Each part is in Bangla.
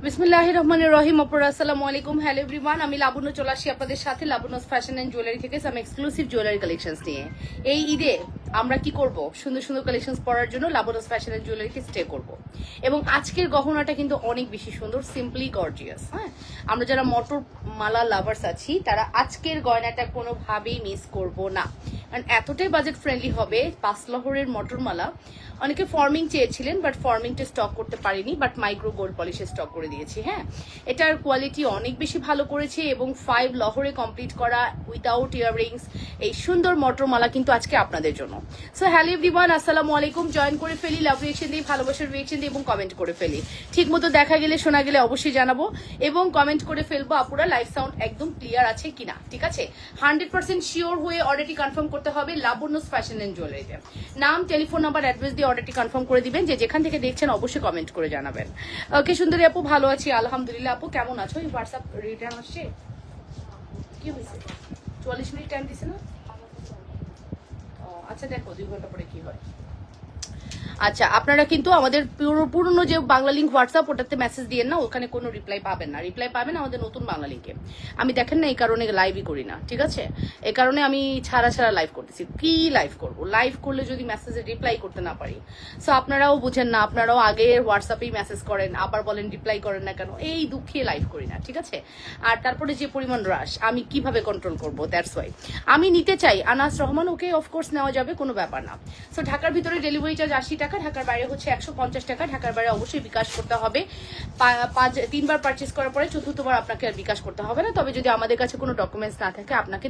বিসমিল্লাহির রহমানির রহিম। আপুরা আসসালামু আলাইকুম। হ্যালো এভরিওয়ান, আমি লাবণ্য চলে আসি আপনাদের সাথে লাবণ্যস ফ্যাশন এন্ড জুয়েলারি থেকে সাম এক্সক্লুসিভ জুয়েলারি কালেকশনস নিয়ে। এই ঈদে আমরা কি করব, সুন্দর সুন্দর কালেকশনস পরার জন্য লাবণ্যস ফ্যাশন এন্ড জুয়েলারিতে স্টে করব। এবং আজকের গহনাটা কিন্তু অনেক বেশি সুন্দর, সিম্পলি গর্জিয়াস। হ্যাঁ, আমরা যারা মটর মালা লাভার্স আছি তারা আজকের গয়নাটা কোনোভাবেই মিস করব না, কারণ এতটাই বাজেট ফ্রেন্ডলি হবে। 5 লহরের মটর মালা, অনেকে ফর্মিং চেয়েছিলেন বাট ফর্মিংটা স্টক করতে পারিনি, বাট মাইক্রো গোল্ড পলিশে স্টক করে দিয়েছি। হ্যাঁ, এটার কোয়ালিটি অনেক বেশি ভালো করেছে এবং 5 লহরে কমপ্লিট করা উইদাউট ইয়াররিংস এই সুন্দর মটর মালা কিন্তু আজকে আপনাদের জন্য। সো হ্যালো এভরিওয়ান, আসসালামু আলাইকুম। জয়েন করে ফেলি, লাভ রিয়েকশন দিই, ভালোবাসার রিয়েকশন দিই এবং কমেন্ট করে ফেলি। ঠিক মতো দেখা গেলে শোনা গেলে অবশ্যই জানাবো এবং কমেন্ট করে ফেলবো আপুরা লাইভ সাউন্ড একদম ক্লিয়ার আছে কিনা। ঠিক আছে, 100% শিওর হয়ে অর্ডারটি কনফার্ম করতে হবে লাবণ্যস ফ্যাশন এন্ড জুয়েলারিতে। নাম, টেলিফোন নাম্বার, অ্যাড্রেস দিয়ে অর্ডারটি কনফার্ম করে দিবেন। যে যেখান থেকে দেখছেন অবশ্যই কমেন্ট করে জানাবেন। ওকে সুন্দরী আপু, ভালো আছি আলহামদুলিল্লাহ। আপু কেমন আছো? এই হোয়াটসঅ্যাপ রিটার্ন আসছে, কি হয়েছে? 44 মিনিট টাইম দিছে না? আচ্ছা দেখো 2 ঘন্টা পরে কি হয়। আচ্ছা, আপনারা কিন্তু আমাদের পুরনো যে বাংলা লিঙ্ক হোয়াটসঅ্যাপ, ওটাতে মেসেজ দিয়ে না, ওখানে কোনো রিপ্লাই পাবেন না। রিপ্লাই পাবেন আমাদের নতুন বাংলা লিঙ্কে। আমি দেখেন না, এই কারণে লাইভই করি না। ঠিক আছে, এই কারণে আমি ছাড়া লাইভ করতেছি। কি লাইভ করব? লাইভ করলে যদি মেসেজে রিপ্লাই করতে না পারি, সো আপনারাও বুঝেন না, আপনারাও আগে হোয়াটসঅ্যাপেই মেসেজ করেন, আবার বলেন রিপ্লাই করেন না কেন। এই দুঃখে লাইভ করি না। ঠিক আছে, আর তারপরে যে পরিমাণ রাশ আমি কিভাবে কন্ট্রোল করবো, দ্যাটস ওয়াই আমি নিতে চাই। আনাস রহমান, ওকে অফকোর্স নেওয়া যাবে, কোনো ব্যাপার না। সো ঢাকার ভিতরে ডেলিভারি চার্জ 80 টাকা, ঢাকার বাইরে হচ্ছে 150 টাকা। ঢাকার বাইরে অবশ্যই বিকাশ করতে হবে। 3বার পারচেস করার পরে 4থবার আপনাকে আর বিকাশ করতে হবে না। তবে যদি আমাদের কাছে কোনো ডকুমেন্টস না থাকে, আপনাকে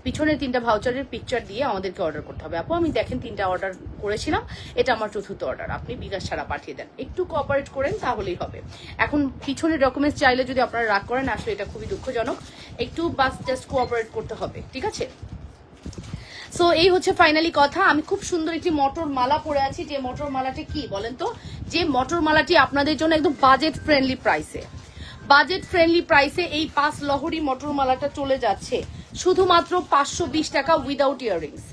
পিছনের 3টা ভাউচারের পিকচার দিয়ে আমাদেরকে অর্ডার করতে হবে। আপু আমি দেখেন 3টা অর্ডার করেছিলাম, এটা আমার 4th অর্ডার। আপনি বিকাশ ছাড়া পাঠিয়ে দেন, একটু কোঅপারেট করেন তাহলেই হবে। এখন পিছনের ডকুমেন্টস চাইলে যদি আপনারা রাগ করেন, আসলে এটা খুবই দুঃখজনক। একটু বাস জাস্ট কোঅপারেট করতে হবে। ঠিক আছে, সো এই হচ্ছে ফাইনালি কথা। আমি খুব সুন্দর একটি মটর মালা পরে আছি। যে মটর মালাটি কি বলেন তো? যে মটর মালাটি আপনাদের জন্য একদম বাজেট ফ্রেন্ডলি প্রাইসে এই 5 লহরি মটর মালাটা চলে যাচ্ছে শুধুমাত্র 520 টাকা উইদাউট ইয়াররিংস।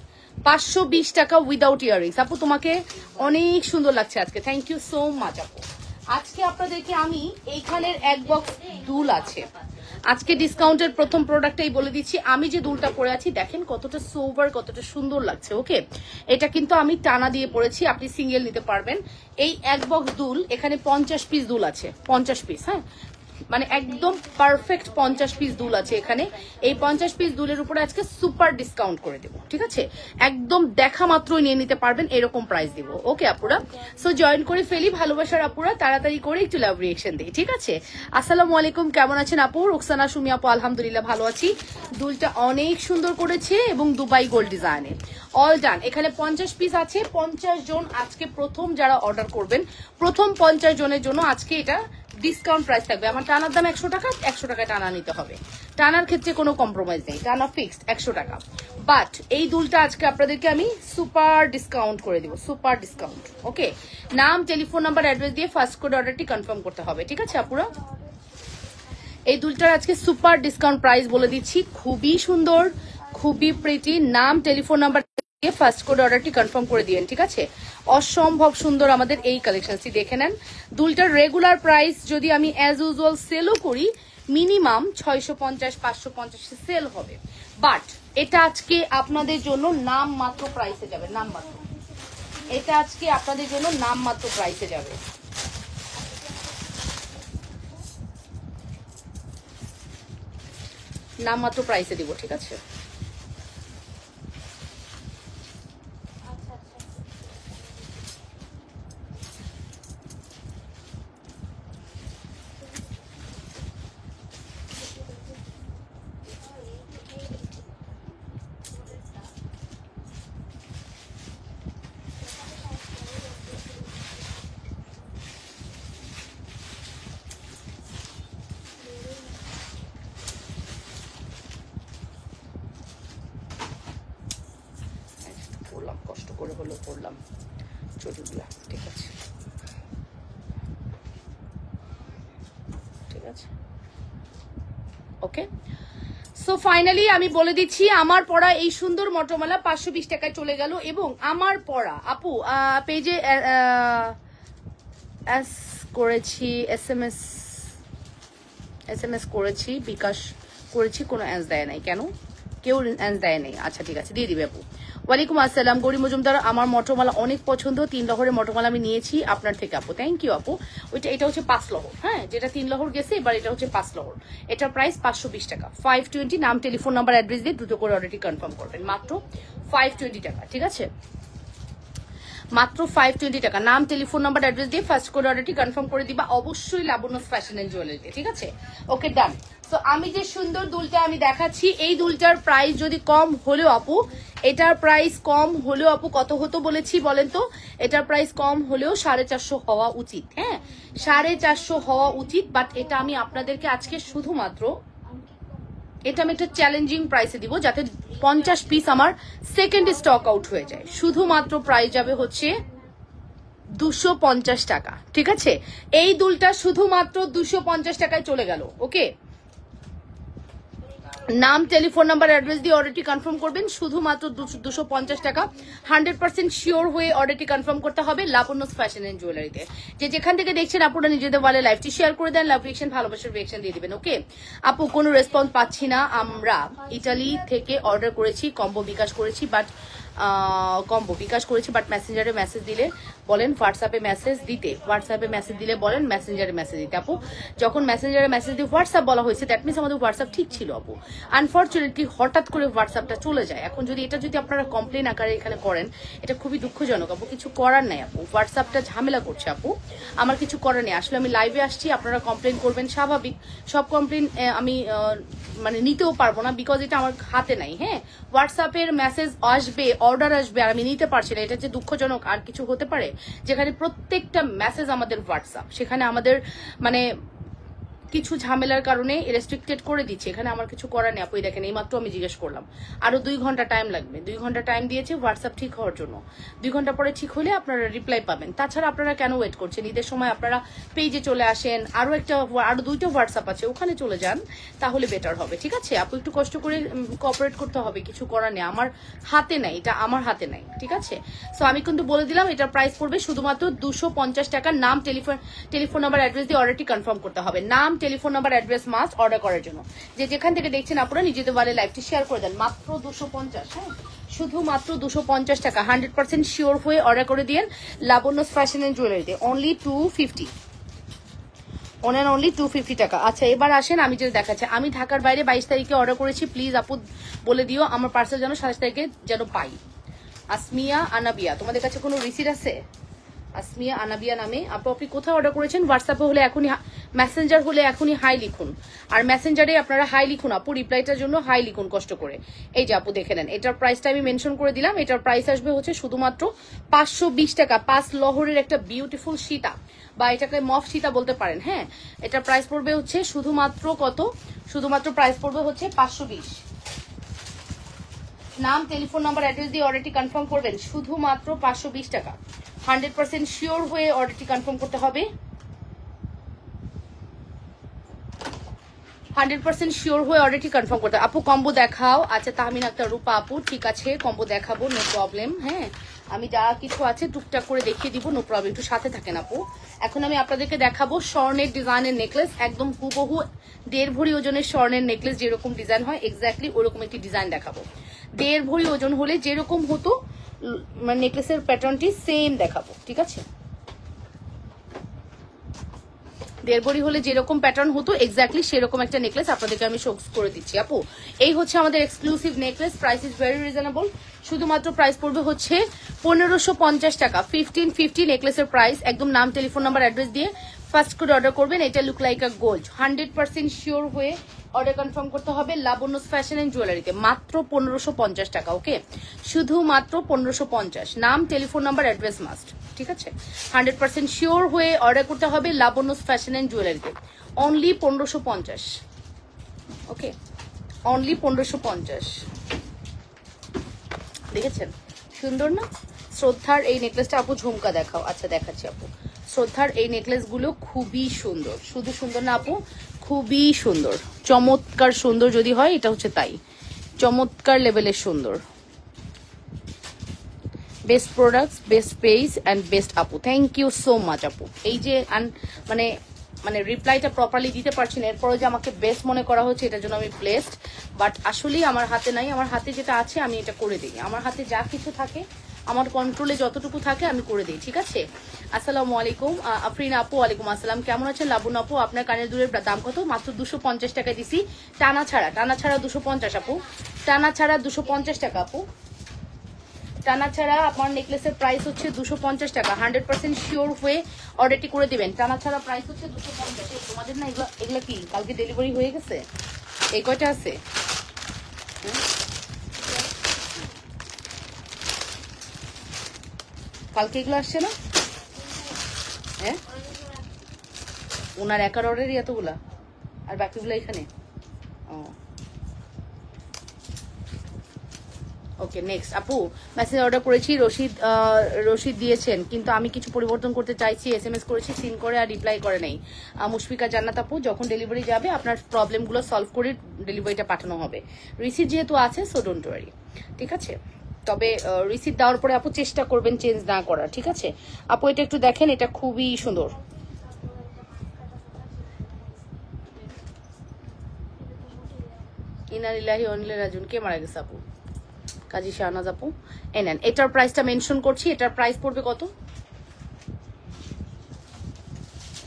520 টাকা উইদাউট ইয়াররিংস। আপু তোমাকে অনেক সুন্দর লাগছে আজকে, থ্যাংক ইউ সো মাচ আপু। আজকে আপনাদেরকে আমি এইখানের 1 বক্স দুল আছে। আজকে ডিসকাউন্টের প্রথম প্রোডাক্টটাই বলে দিচ্ছি। আমি যে দুলটা পরে আছি দেখেন কতটা সোভার, কতটা সুন্দর লাগছে। ওকে, এটা কিন্তু আমি টানা দিয়ে পরেছি, আপনি সিঙ্গেল নিতে পারবেন। এই 1 বক্স দুল, এখানে 50 পিস দুল আছে, 50 পিস। হ্যাঁ, মানে একদম পারফেক্ট 50 পিস দুল আছে এখানে। এই 50 পিস দুলের উপরে আজকে সুপার ডিসকাউন্ট করে দেবো। ঠিক আছে, একদম দেখা মাত্রই নিয়ে নিতে পারবেন, এরকম প্রাইস দিব। ওকে আপুরা, সো জয়েন করে ফেলি। ভালোবাসার আপুরা তাড়াতাড়ি করে একটু লাভ রিয়েকশন দিই। ঠিক আছে, আসসালামু আলাইকুম, কেমন আছেন আপু? রোকসানা সুমি আপু, আলহামদুলিল্লাহ ভালো আছি। দুলটা অনেক সুন্দর করেছে এবং দুবাই গোল্ড ডিজাইনে অল ডান। এখানে 50 পিস আছে। 50 জন আজকে প্রথম যারা অর্ডার করবেন, প্রথম 50 জনের জন্য আজকে এটা ডিসকাউন্ট প্রাইস থাকবে। আমার টানার দাম 100 টাকা, 100 টাকায় টানা নিতে হবে। টানার ক্ষেত্রে কোনো কম্প্রোমাইজ নেই, টানা ফিক্সড 100 টাকা। বাট এই দুলটা আজকে আপনাদেরকে আমি সুপার ডিসকাউন্ট করে দিব, সুপার ডিসকাউন্ট। ওকে, নাম, টেলিফোন নাম্বার, অ্যাড্রেস দিয়ে ফার্স্ট করে অর্ডারটি কনফার্ম করতে হবে। ঠিক আছে আপুরা, এই দুলটার আজকে সুপার ডিসকাউন্ট প্রাইস বলে দিচ্ছি। খুবই সুন্দর, খুবই প্রিটি। নাম, টেলিফোন নাম্বার দিয়ে ফার্স্ট কোড অর্ডারটি কনফার্ম করে দিবেন। ঠিক আছে, অসম্ভব সুন্দর আমাদের এই কালেকশনটি দেখে নেন। দুলটার রেগুলার প্রাইস যদি আমি অ্যাজ ইউজুয়াল সেলও করি, মিনিমাম 650 550 সেল হবে। বাট এটা আজকে আপনাদের জন্য নাম মাত্র প্রাইসে যাবে, নাম মাত্র। এটা আজকে আপনাদের জন্য নাম মাত্র প্রাইসে যাবে। নাম মাত্র প্রাইসে দিব। ঠিক আছে, পড়লাম, কষ্ট করে হলেও পড়লাম চটিগুলা। ঠিক আছে, ঠিক আছে, ওকে। সো ফাইনালি আমি বলে দিচ্ছি, আমার পড়া এই সুন্দর মটরমালা 520 টাকায় চলে গেল। এবং আমার পড়া আপু পেজে করেছি SMS SMS করেছি, বিকাশ করেছি, কোনো অ্যান্স দেয় নাই কেন? কেউ অ্যান্স দেয় নাই। আচ্ছা ঠিক আছে, দিয়ে দিবে আপু। ওয়ালাইকুম আসসালাম গৌরী মজুমদার, আমার মটরমালা অনেক পছন্দ, 3 লহরের মটরমালা আমি নিয়েছি আপনার থেকে আপু। থ্যাংক ইউ আপু। এটা হচ্ছে 5 লহর, হ্যাঁ, যেটা 3 লহর গেছে, এবার এটা হচ্ছে 5 লহর। এটার প্রাইস 520 টাকা, 520। নাম, টেলিফোন নাম্বার, অ্যাড্রেস দিয়ে দ্রুত করে অর্ডারটি কনফার্ম করবেন, মাত্র 520 টাকা, ঠিক আছে? মাত্র 520 টাকা। নাম, টেলিফোন নাম্বার, অ্যাড্রেস দিয়ে ফার্স্ট করে অর্ডারটি কনফার্ম করে দিবা, অবশ্যই লাবণ্য ফ্যাশন এন্ড জুয়েলারিতে, ঠিক আছে? ওকে, ডান। তো আমি যে সুন্দর দুলটা আমি দেখাচ্ছি, এই দুলটার প্রাইস যদি কম হলেও আপু, এটার প্রাইস কম হলেও আপু কত হতো বলেছি বলেন তো? এটার প্রাইস কম হলেও 450 হওয়া উচিত, হ্যাঁ, 450 হওয়া উচিত। বাট এটা আমি আপনাদেরকে আজকে শুধুমাত্র, এটা আমি একটা চ্যালেঞ্জিং প্রাইসে দিব, যাতে 50 পিস আমার সেকেন্ড স্টক আউট হয়ে যায়। শুধুমাত্র প্রাইস যাবে হচ্ছে 250 টাকা, ঠিক আছে? এই দুলটা শুধুমাত্র 250 টাকায় চলে গেল। ওকে, নাম, টেলিফোন নাম্বার, অ্যাড্রেস দিয়ে অর্ডারটি কনফার্ম করবেন, শুধুমাত্র 250 টাকা। 100% শিওর হয়ে অর্ডারটি কনফার্ম করতে হবে লাবণ্য ফ্যাশন এন্ড জুয়েলারিতে। যে যেখান থেকে দেখছেন আপনারা নিজেদের ওয়ালে লাইভটি শেয়ার করে দেন, লাভ রিয়েকশন, ভালোবাসার রিয়েকশন দিয়ে দিবেন। ওকে আপু, কোনো রেসপন্স পাচ্ছি না। আমরা ইটালি থেকে অর্ডার করেছি, কম্বো বিকাশ করেছি, বাট মেসেঞ্জারে মেসেজ দিলে বলেন হোয়াটসঅ্যাপে মেসেজ দিতে, হোয়াটসঅ্যাপে মেসেজ দিলে বলেন মেসেঞ্জারে মেসেজ দিতে। আপু, যখন মেসেঞ্জারে মেসেজ দিয়ে হোয়াটসঅ্যাপ বলা হয়েছে, দ্যাট মিনস আমাদের হোয়াটসঅ্যাপ ঠিক ছিল আপু। আনফর্চুনেটলি হঠাৎ করে হোয়াটসঅ্যাপটা চলে যায়। এখন যদি এটা যদি আপনারা কমপ্লেন আকারে এখানে করেন, এটা খুবই দুঃখজনক আপু। কিছু করার নাই আপু, হোয়াটসঅ্যাপটা ঝামেলা করছে আপু, আমার কিছু করার নেই। আসলে আমি লাইভে আসছি, আপনারা কমপ্লেন করবেন, স্বাভাবিক। সব কমপ্লেন আমি মানে নিতেও পারবো না, বিকজ এটা আমার হাতে নাই। হ্যাঁ, হোয়াটসঅ্যাপের মেসেজ আসবে, অর্ডার আসবে, আর আমি নিতে পারছি না, এটা যে দুঃখজনক। আর কিছু হতে পারে যেখানে প্রত্যেকটা মেসেজ আমাদের হোয়াটসঅ্যাপ, সেখানে আমাদের মানে কিছু ঝামেলার কারণে রেস্ট্রিক্টেড করে দিচ্ছে। এখানে আমার কিছু করার নেই আপু। দেখেন, এইমাত্র আমি জিজ্ঞেস করলাম, আরো 2 ঘন্টা টাইম লাগবে। 2 ঘন্টা টাইম দিয়েছে হোয়াটসঅ্যাপ ঠিক হওয়ার জন্য। 2 ঘন্টা পরে ঠিক হলে আপনারা রিপ্লাই পাবেন। তাছাড়া আপনারা কেন ওয়েট করছেন? ঈদের সময় আপনারা পেজে চলে আসেন, আরো 2টা হোয়াটসঅ্যাপ আছে, ওখানে চলে যান, তাহলে বেটার হবে, ঠিক আছে আপু? একটু কষ্ট করে কোঅপারেট করতে হবে, কিছু করার নেই, আমার হাতে নাই, এটা আমার হাতে নাই, ঠিক আছে? সো আমি কিন্তু বলে দিলাম, এটার প্রাইস পড়বে শুধুমাত্র 250 টাকা। নাম, টেলিফোন নাম্বার, অ্যাড্রেস দিয়ে অর্ডারটি কনফার্ম করতে হবে। নাম, telephone number, address must order করার জন্য। যে যেখান থেকে দেখছেন আপনারা নিজেদের ওয়ালে লাইভটি শেয়ার করে দেন, মাত্র 250, হ্যাঁ, শুধুমাত্র 250 টাকা। 100% শিওর হয়ে অর্ডার করে দিন লাবণ্য ফ্যাশন এন্ড জুয়েলারিতে, অনলি 250, অনলি 250 টাকা। আচ্ছা, এবার আসেন আমি যেটা দেখাচ্ছি। আমি ঢাকার বাইরে 22 তারিখে অর্ডার করেছি, প্লিজ আপু বলে দিও আমার পার্সেল যেন 27 তারিখে যেন পাই। আসমিয়া আনাবিয়া, তোমাদের কাছে কোনো রিসিট আছে? আসমিয়া আনাবিয়া নামে আপু, আপনি কোথায় অর্ডার করেছেন? হোয়াটসঅ্যাপে হলে এখনই, মেসেঞ্জার হলে এখনই হাই লিখুন, আর মেসেঞ্জারে আপনারা হাই লিখুন আপু, রিপ্লাইটার জন্য হাই লিখুন কষ্ট করে। এই যে আপু দেখে নেন, এটার প্রাইসটা আমি মেনশন করে দিলাম। এটার প্রাইস আসবে হচ্ছে শুধুমাত্র 520 টাকা। 5 লহরের একটা বিউটিফুল সীতা, বা এটাকে মফ সীতা বলতে পারেন, হ্যাঁ। এটার প্রাইস পড়বে হচ্ছে শুধুমাত্র কত? শুধুমাত্র প্রাইস পড়বে হচ্ছে 520। নাম, টেলিফোন নাম্বার, অ্যাড্রেস দিয়ে অর্ডারটি কনফার্ম করবেন, শুধুমাত্র 520 টাকা। 100% শিওর হয়ে অর্ডারটি কনফার্ম করতে হবে, 100% শিওর হয়ে অর্ডারটি কনফার্ম করতে। আপু কম্বো দেখাও। আচ্ছা, তাহমিন আক্তার রূপা আপু, ঠিক আছে কম্বো দেখাবো, নো প্রবলেম। হ্যাঁ, আমি যা কিছু আছে টুকটাক করে দেখিয়ে দিব, নো প্রবলেম, একটু সাথে থাকেন আপু। এখন আমি আপনাদেরকে দেখাবো স্বর্ণের ডিজাইনের নেকলেস, একদম হুবহু 1.5 ভরি ওজনের স্বর্ণের নেকলেস যেরকম ডিজাইন হয়, এক্স্যাক্টলি ওরকম একটি ডিজাইন দেখাবো। 1.5 ভরি ওজন হলে যেরকম হতো মানে নেকলেসের প্যাটার্নটি সেম দেখাবো, ঠিক আছে? 1.5 ভরি হলে যেরকম প্যাটার্ন হতো এক্স্যাক্টলি সেরকম একটা নেকলেস আপনাদেরকে আমি শো করে দিচ্ছি আপু। এই হচ্ছে আমাদের exclusive necklace, price is very reasonable. শুধুমাত্র প্রাইস পড়বে হচ্ছে 1550 টাকা। 1550 নেকলেসের প্রাইস। একদম নাম, টেলিফোন নাম্বার, অ্যাড্রেস দিয়ে ফার্স্ট করে অর্ডার করবেন। এটা look like a gold. 100% sure হয়ে অর্ডার কনফার্ম করতে হবে লাবণ্য ফ্যাশন এন্ড জুয়েলারিতে, মাত্র 1550 টাকা। ওকে, শুধুমাত্র 1550। নাম, টেলিফোন নাম্বার, অ্যাড্রেস মাস্ট, ঠিক আছে? 100% শিওর হয়ে অর্ডার করতে হবে লাবণ্য ফ্যাশন এন্ড জুয়েলারিতে, অনলি 1550। Okay, only 1550। দেখেছেন সুন্দর না? শ্রদ্ধার এই নেকলেসটা আপু ঝুমকা দেখাও। আচ্ছা দেখাচ্ছি আপু, শ্রদ্ধার এই নেকলেসগুলো খুবই সুন্দর। শুধু সুন্দর না আপু, খুবই সুন্দর, চমৎকার সুন্দর। যদি হয় এটা হচ্ছে তাই, চমৎকার লেভেলের সুন্দর। Best products, best page and best আপু, থ্যাংক ইউ সো মাচ আপু। এই যে মানে মানে রিপ্লাইটা প্রপারলি দিতে পারছি না, এরপরে যে আমাকে বেস্ট মনে করা হচ্ছে এটার জন্য আমি ব্লেসড, বাট আসলেই আমার হাতে নাই। আমার হাতে যেটা আছে আমি এটা করে দিই, আমার হাতে যা কিছু থাকে আমার কন্ট্রোলে যতটুকু থাকে আমি করে দিই, ঠিক আছে। আসসালামু আলাইকুম আফরিন আপু, ওয়ালাইকুম আসসালাম, কেমন আছেন লাবুন আপু? আপনার কানের দুলের দাম কত? মাত্র 250 টাকা দিছি, টানা ছাড়া 250 আপু, টানা ছাড়া 250 টাকা আপু, টানা ছাড়া আপনার নেকলেসের প্রাইস হচ্ছে 250 টাকা। 100% শিওর হয়ে অর্ডারটি করে দিবেন। টানা ছাড়া প্রাইস হচ্ছে 250। তোমাদের না এগুলো কি কালকে ডেলিভারি হয়ে গেছে? এই কয়টা আছে? কালকে এগুলো আসছে না? হ্যাঁ, ওনার একার অর্ডারই এতগুলা, আর বাকিগুলো এখানে। ও ওকে, নেক্সট আপু, মেসেজ অর্ডার করেছি, রশিদ দিয়েছেন, কিন্তু আমি কিছু পরিবর্তন করতে চাইছি, SMS করেছি, সিন করে আর রিপ্লাই করে নাই। মুশফিকা জান্নাত আপু, যখন ডেলিভারি যাবে আপনার প্রবলেমগুলো সলভ করে ডেলিভারিটা পাঠানো হবে। রিসিট যেহেতু আছে, সো ডোন্ট ওয়ারি, ঠিক আছে। তবে রিসিট দেওয়ার পরে আপু চেষ্টা করবেন চেঞ্জ না করার, ঠিক আছে। আপু এটা একটু দেখেন, এটা খুবই সুন্দর। ইনালিল্লাহি ওয়া ইন্না ইলাইহি রাজিউন। কে মারা গেছে আপু? কাজী শাহনাজ আপু, এই নেন। এটার প্রাইসটা মেনশন করছি, এটার প্রাইস পড়বে কত?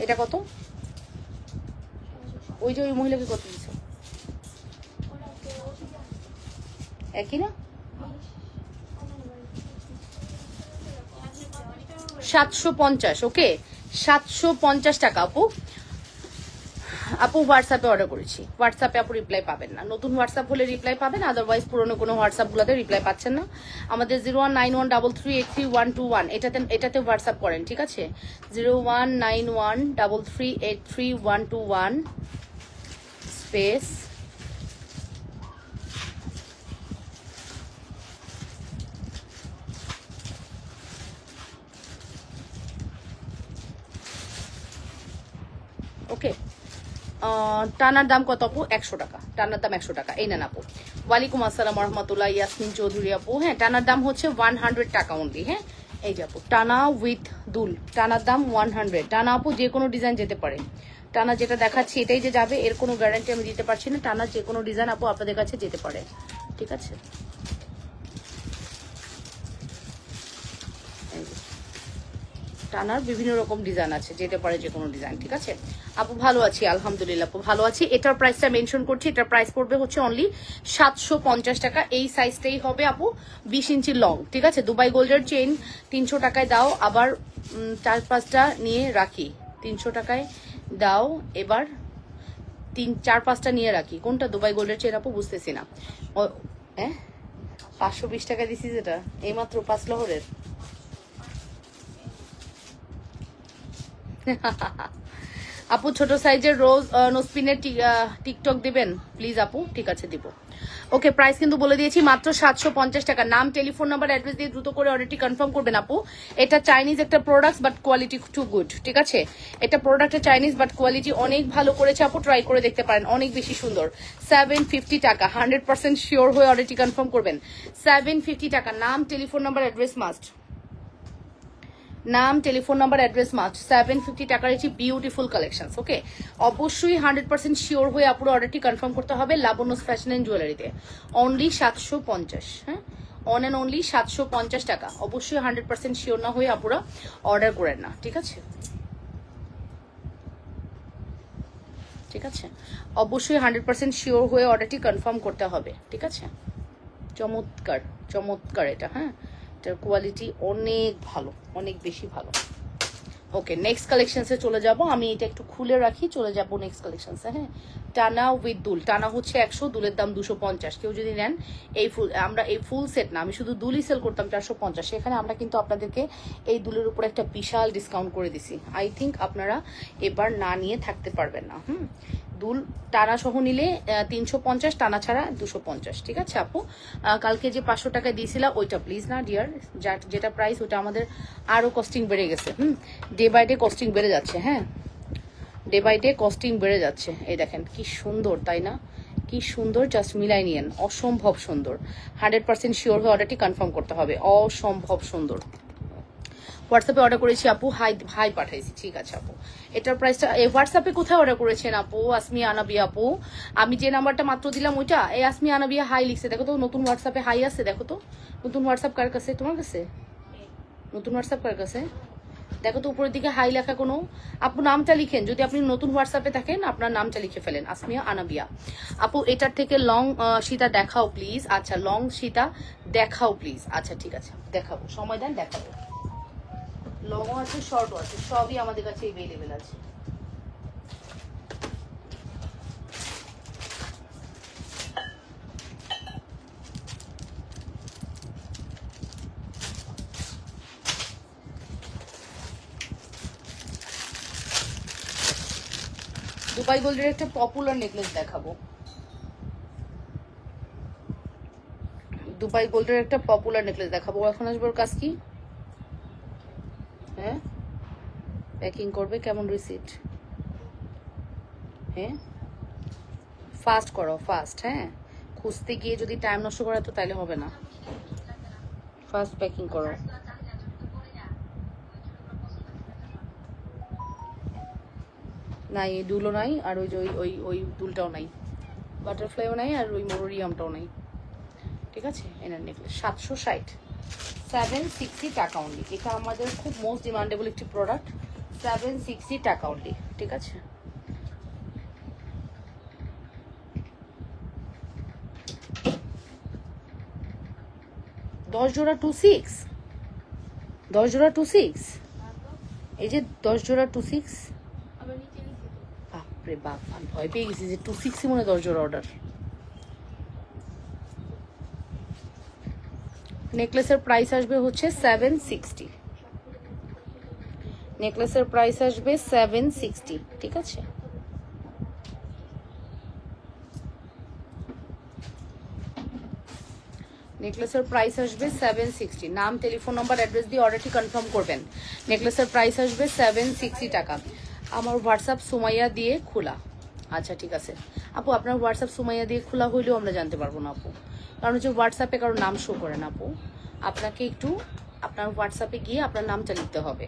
এটা কত? ওই যে ওই মহিলাকে কত দিচ্ছ? একই না? 750। ওকে, 750 টাকা আপু। আপু হোয়াটসঅ্যাপে অর্ডার করেছি, হোয়াটসঅ্যাপে আপু রিপ্লাই পাবেন না। নতুন হোয়াটসঅ্যাপ হলে রিপ্লাই পাবেন, আদারওয়াইজ পুরোনো কোনো হোয়াটসঅ্যাপগুলোতে রিপ্লাই পাচ্ছেন না। আমাদের 0191338331 এটাতে হোয়াটসঅ্যাপ করেন, ঠিক আছে। 019133833121 স্পেস ওকে। টানার দাম কত আপু? 100 টাকা। টানার দাম 100 টাকা। এই নেন আপু। ওয়ালাইকুম আসসালাম রহমতুল্লাহ, ইয়াসমিন চৌধুরী আপু। হ্যাঁ, টানার দাম হচ্ছে 100 টাকা অনলি। হ্যাঁ, এই যে আপু, টানা উইথ দুল, টানার দাম 100। টানা আপু যে কোনো ডিজাইন যেতে পারে, টানা যেটা দেখাচ্ছি এটাই যে যাবে এর কোনো গ্যারান্টি আমি দিতে পারছি না। টানা যে কোনো ডিজাইন আপু আপনাদের কাছে যেতে পারে, ঠিক আছে। টানার বিভিন্ন রকম ডিজাইন আছে, যেতে পারে যে কোনো ডিজাইন, ঠিক আছে। আপু ভালো আছি, আলহামদুলিল্লাহ আপু ভালো আছি। এটার প্রাইসটা মেনশন করছি, এটার প্রাইস পড়বে হচ্ছে অনলি 750 টাকা। এই সাইজটাই হবে আপু, 20 ইঞ্চি লং, ঠিক আছে। দুবাই গোল্ডের চেইন 300 টাকায় দাও, আবার 4-5টা নিয়ে রাখি। 300 টাকায় দাও, এবার 4-5টা নিয়ে রাখি। কোনটা দুবাই গোল্ডের চেইন আপু? বুঝতেছি না। হ্যাঁ, 520 টাকা দিছি, যেটা এইমাত্র 5 লহরের। আপু ছোট সাইজের রোজ নোসপিনের টিকটক দিবেন প্লিজ আপু? ঠিক আছে, দিব। ওকে, প্রাইস কিন্তু বলে দিয়েছি, মাত্র 750 টাকা। নাম, টেলিফোন নাম্বার, অ্যাড্রেস দিয়ে দ্রুত করে অর্ডারটি কনফার্ম করবেন আপু। এটা চাইনিজ একটা product, but quality too good, ঠিক আছে। এটা প্রোডাক্টটা চাইনিজ, বাট কোয়ালিটি অনেক ভালো করেছে আপু, ট্রাই করে দেখতে পারেন, অনেক বেশি সুন্দর। 750 টাকা, 100% শিওর হয়ে অর্ডারটি কনফার্ম করবেন। 750 টাকা। নাম, টেলিফোন নাম্বার, অ্যাড্রেস মাস্ট। নাম, টেলিফোন নাম্বার, অ্যাড্রেস মাস্ট। 750 টাকার এটি বিউটিফুল কালেকশনস। ওকে, অবশ্যই 100% শিওর হয়ে আপুরো অর্ডারটি কনফার্ম করতে হবে লাবণ্য ফ্যাশন এন্ড জুয়েলারিতে। অনলি 750। হ্যাঁ, অন অ্যান্ড অনলি 750 টাকা। অবশ্যই 100% শিওর না হয়ে আপুরা অর্ডার করেন না, ঠিক আছে। ঠিক আছে, অবশ্যই 100% শিওর হয়ে অর্ডারটি কনফার্ম করতে হবে, ঠিক আছে। চমৎকার চমৎকার এটা। হ্যাঁ, এটার কোয়ালিটি অনেক ভালো, অনেক বেশি ভালো। ওকে, নেক্সট কালেকশনসে চলে যাব। আমি এটা একটু খুলে রাখি, চলে যাব নেক্সট কালেকশনসে। হ্যাঁ, টানা উইথ দুল। টানা হচ্ছে 100, দুলের দাম 250। কেউ যদি নেন এই ফুল, আমরা এই ফুল সেট না, আমি শুধু দুলই সেল করতাম 450। সেখানে আমরা কিন্তু আপনাদেরকে এই দুলের উপর একটা বিশাল ডিসকাউন্ট করে দিছি। আই থিঙ্ক আপনারা এবার না নিয়ে থাকতে পারবেন না। দুল টানা সহ নিলে 350, টানা ছাড়া 250, ঠিক আছে আপু। কালকে যে 500 টাকা দিয়েছিলাম ওইটা প্লিজ না ডিয়ার, যেটা প্রাইস ওটা আমাদের আরো কস্টিং বেড়ে গেছে। ডে বাই ডে কস্টিং বেড়ে যাচ্ছে। হ্যাঁ, ডে বাই ডে কস্টিং বেড়ে যাচ্ছে। এই দেখেন কি সুন্দর, তাই না? কি সুন্দর, জাস্ট মিলাই নিয়েন, অসম্ভব সুন্দর। 100% শিওর হয়ে অর্ডারটি কনফার্ম করতে হবে, অসম্ভব সুন্দর। হোয়াটসঅ্যাপে অর্ডার করেছি আপু, হাই হাই পাঠাইছি, ঠিক আছে আপু। এটার প্রাইসটা হোয়াটসঅ্যাপে কোথায় অর্ডার করেছেন আপু? আসমি আনাবিয়া আপু, আমি যে নাম্বারটা মাত্র দিলাম ওইটা, এই আসমি আনাবিয়া হাই লিখছে, দেখো তো নতুন হোয়াটসঅ্যাপে হাই আছে, দেখো তো নতুন হোয়াটসঅ্যাপ কার কাছে? তোমার কাছে নতুন হোয়াটসঅ্যাপ কার কাছে? দেখো তো উপরের দিকে হাই লেখা কোনো। আপু নামটা লিখেন, যদি আপনি নতুন হোয়াটসঅ্যাপে থাকেন আপনার নামটা লিখে ফেলেন, আসমিয়া আনাবিয়া আপু। এটার থেকে লং সীতা দেখাও প্লিজ। আচ্ছা লং সীতা দেখাও প্লিজ। আচ্ছা ঠিক আছে দেখাবো, সময় দেন দেখাবো। লংও আছে শর্টও আছে, সবই আমাদের কাছে এভেলেবেল আছে। দুবাই গোল্ডের একটা পপুলার নেকলেস দেখাবো। দুবাই গোল্ডের একটা পপুলার নেকলেস দেখাবো। এখন আসবো ওর কাজ কি? হ্যাঁ প্যাকিং করবে কেমন রিসিট? হ্যাঁ ফাস্ট করো ফাস্ট, হ্যাঁ খুঁজতে গিয়ে যদি টাইম নষ্ট করা তো তাইলে হবে না, ফাস্ট প্যাকিং করো। নাই এই দুলও নাই, আর ওই যে ওই ওই দুলটাও নাই, বাটারফ্লাইও নাই, আর ওই মোরিয়ামটাও নাই। ঠিক আছে এনার নেকলেস 760, 760 টাকা অনলি। এটা আমাদের খুব মোস্ট ডিমান্ডেবল একটি প্রোডাক্ট, 760 টাকা অনলি। ঠিক আছে দশ জোড়া 26, 10 জোড়া 26, এই যে 10 জোড়া 26। বাপরে বাপ, আমি ভয় পেয়ে গেছি যে 26 মনে 10 জোড়া অর্ডার। নেকলেসের প্রাইস আসবে হচ্ছে 760, নেকলেসের প্রাইস আসবে 760। ঠিক আছে নেকলেসের প্রাইস আসবে 760। নাম টেলিফোন নাম্বার অ্যাড্রেস দিয়ে অর্ডারটি কনফার্ম করবেন। নেকলেসের প্রাইস আসবে 760 টাকা। আমার হোয়াটসঅ্যাপ সুমাইয়া দিয়ে খোলা। আচ্ছা ঠিক আছে আপু, আপনার হোয়াটসঅ্যাপ সুমাইয়া দিয়ে খোলা হইলেও আমরা জানতে পারবো না আপু, কারণ হচ্ছে হোয়াটসঅ্যাপে কারো নাম শো করে না আপু। আপনাকে একটু আপনার হোয়াটসঅ্যাপে গিয়ে আপনার নামটা লিখতে হবে,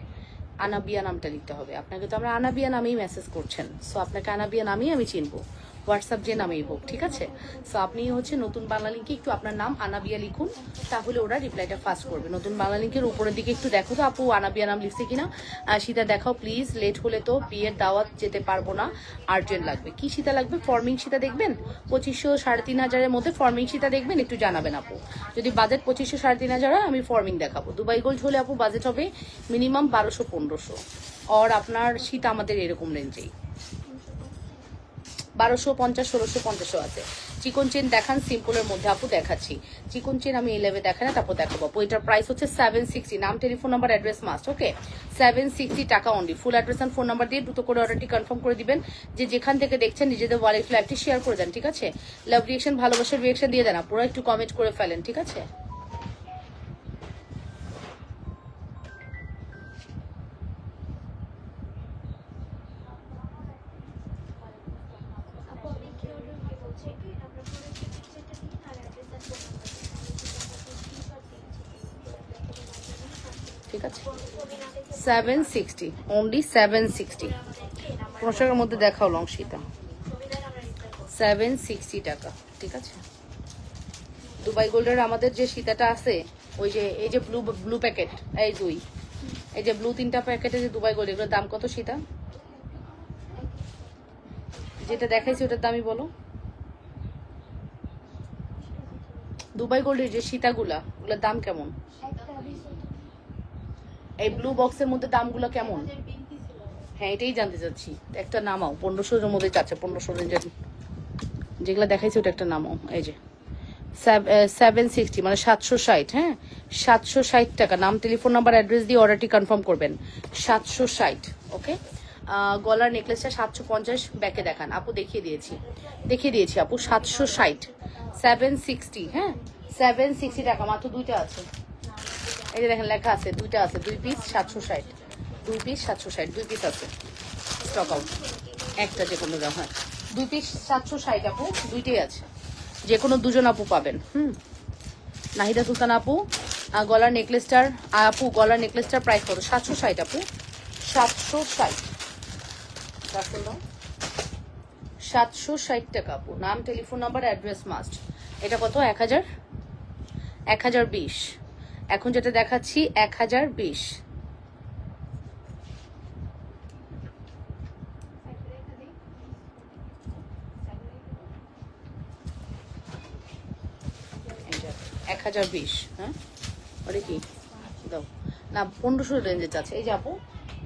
আনাবিয়া নামটা লিখতে হবে। আপনাকে তো আমরা আনাবিয়া নামেই মেসেজ করছেন, সো আপনাকে আনাবিয়া নামেই আমি চিনবো, হোয়াটসঅ্যাপ যে নামেই হোক। ঠিক আছে সো আপনি হচ্ছে নতুন বাংলা লিঙ্কে একটু আপনার নাম আনাবিয়া লিখুন, তাহলে ওরা রিপ্লাইটা ফাস্ট করবে। নতুন বাংলা লিঙ্কের উপরের দিকে একটু দেখো তো আপু আনাবিয়া নাম লিখছে কিনা। সীতা দেখাও প্লিজ, লেট হলে তো বিয়ের দাওয়াত যেতে পারবো না, আর্জেন্ট লাগবে। কি সীতা লাগবে? ফর্মিং সীতা দেখবেন, 2500 3,500 মধ্যে ফর্মিং সীতা দেখবেন, একটু জানাবেন আপু। যদি বাজেট 2500 3,500 হয় আমি ফর্মিং দেখাবো। দুবাই গোল্ড হলে আপু বাজেট হবে মিনিমাম 1200-1500, আর আপনার সীতা আমাদের এরকম রেঞ্জেই 1250 1650 আছে। চিকন চেন দেখান সিম্পলের মধ্যে আপু, দেখাচ্ছি। চিকন চেন আমি 11 দেখাই না, তারপর দেখাবো আপু। এটার প্রাইস হচ্ছে 760। নাম telephone number address must, okay 760 টাকা only. Full address and phone number দিয়ে দ্রুত করে অর্ডারটি কনফার্ম করে দিবেন। যে যেখান থেকে দেখছেন নিজেদের ওয়ালেট লাইভটি শেয়ার করে দেন। ঠিক আছে লাভ রিয়েকশন, ভালোবাসার রিয়েকশন দিয়ে দেন আপুরা, একটু কমেন্ট করে ফেলেন। ঠিক আছে ঠিক আছে 760 অনলি, 760। 15 টাকার মধ্যে দেখাও লং সীতা, 760 টাকা। ঠিক আছে দুবাই গোল্ডের আমাদের যে সীতাটা আছে, ওই যে এই যে ব্লু ব্লু প্যাকেট, এই দুই, এই যে ব্লু 3টা প্যাকেটে যে দুবাই গোল্ড, এগুলোর দাম কত সীতা? যেটা দেখাইছি ওটার দামই বলো। দুবাই গোল্ডের যে সীতাগুলা, ওগুলোর দাম কেমন? এই ব্লু বক্সের মধ্যে দামগুলো কেমন? হ্যাঁ এটাই জানতে চাচ্ছি। একটা নামাও, 1500-এর মধ্যে চাচ্ছে, 1500 রেঞ্জের যেগুলো দেখাইছি ওটা একটা নামাও। এই যে 760 মানে 760, হ্যাঁ 760 টাকা। নাম টেলিফোন নাম্বার অ্যাড্রেস দিয়ে অর্ডারটি কনফার্ম করবেন। 760, ওকে। গলার নেকলেসটা 750 ব্যাকে দেখান আপু, দেখিয়ে দিয়েছি আপু। 760, 760, হ্যাঁ 760 টাকা মাত্র। দুইটা আছে, এই যে দেখেন লেখা আছে, দুইটা আছে, 2 পিস 760, 2 পিস 760, 2 পিস আছে স্টক আউট। একটা যে কোনো দাম, হ্যাঁ 2 পিস 760 আপু, দুইটাই আছে, যে কোনো দুজন আপু পাবেন। নাহিদা সুলতান আপু গলার নেকলেসটার আপু, গলার নেকলেসটার প্রাইস কত? 760 আপু, 760। 760 টাকা আপু। নাম, টেলিফোন নাম্বার, অ্যাড্রেস মাস্ট। এটা কত? 1000, 1020। এখন যেটা দেখাচ্ছি 1020। এক 1020। হ্যাঁ, ওটা কি দাও না, 1500 রেঞ্জে আছে। এই যাবো,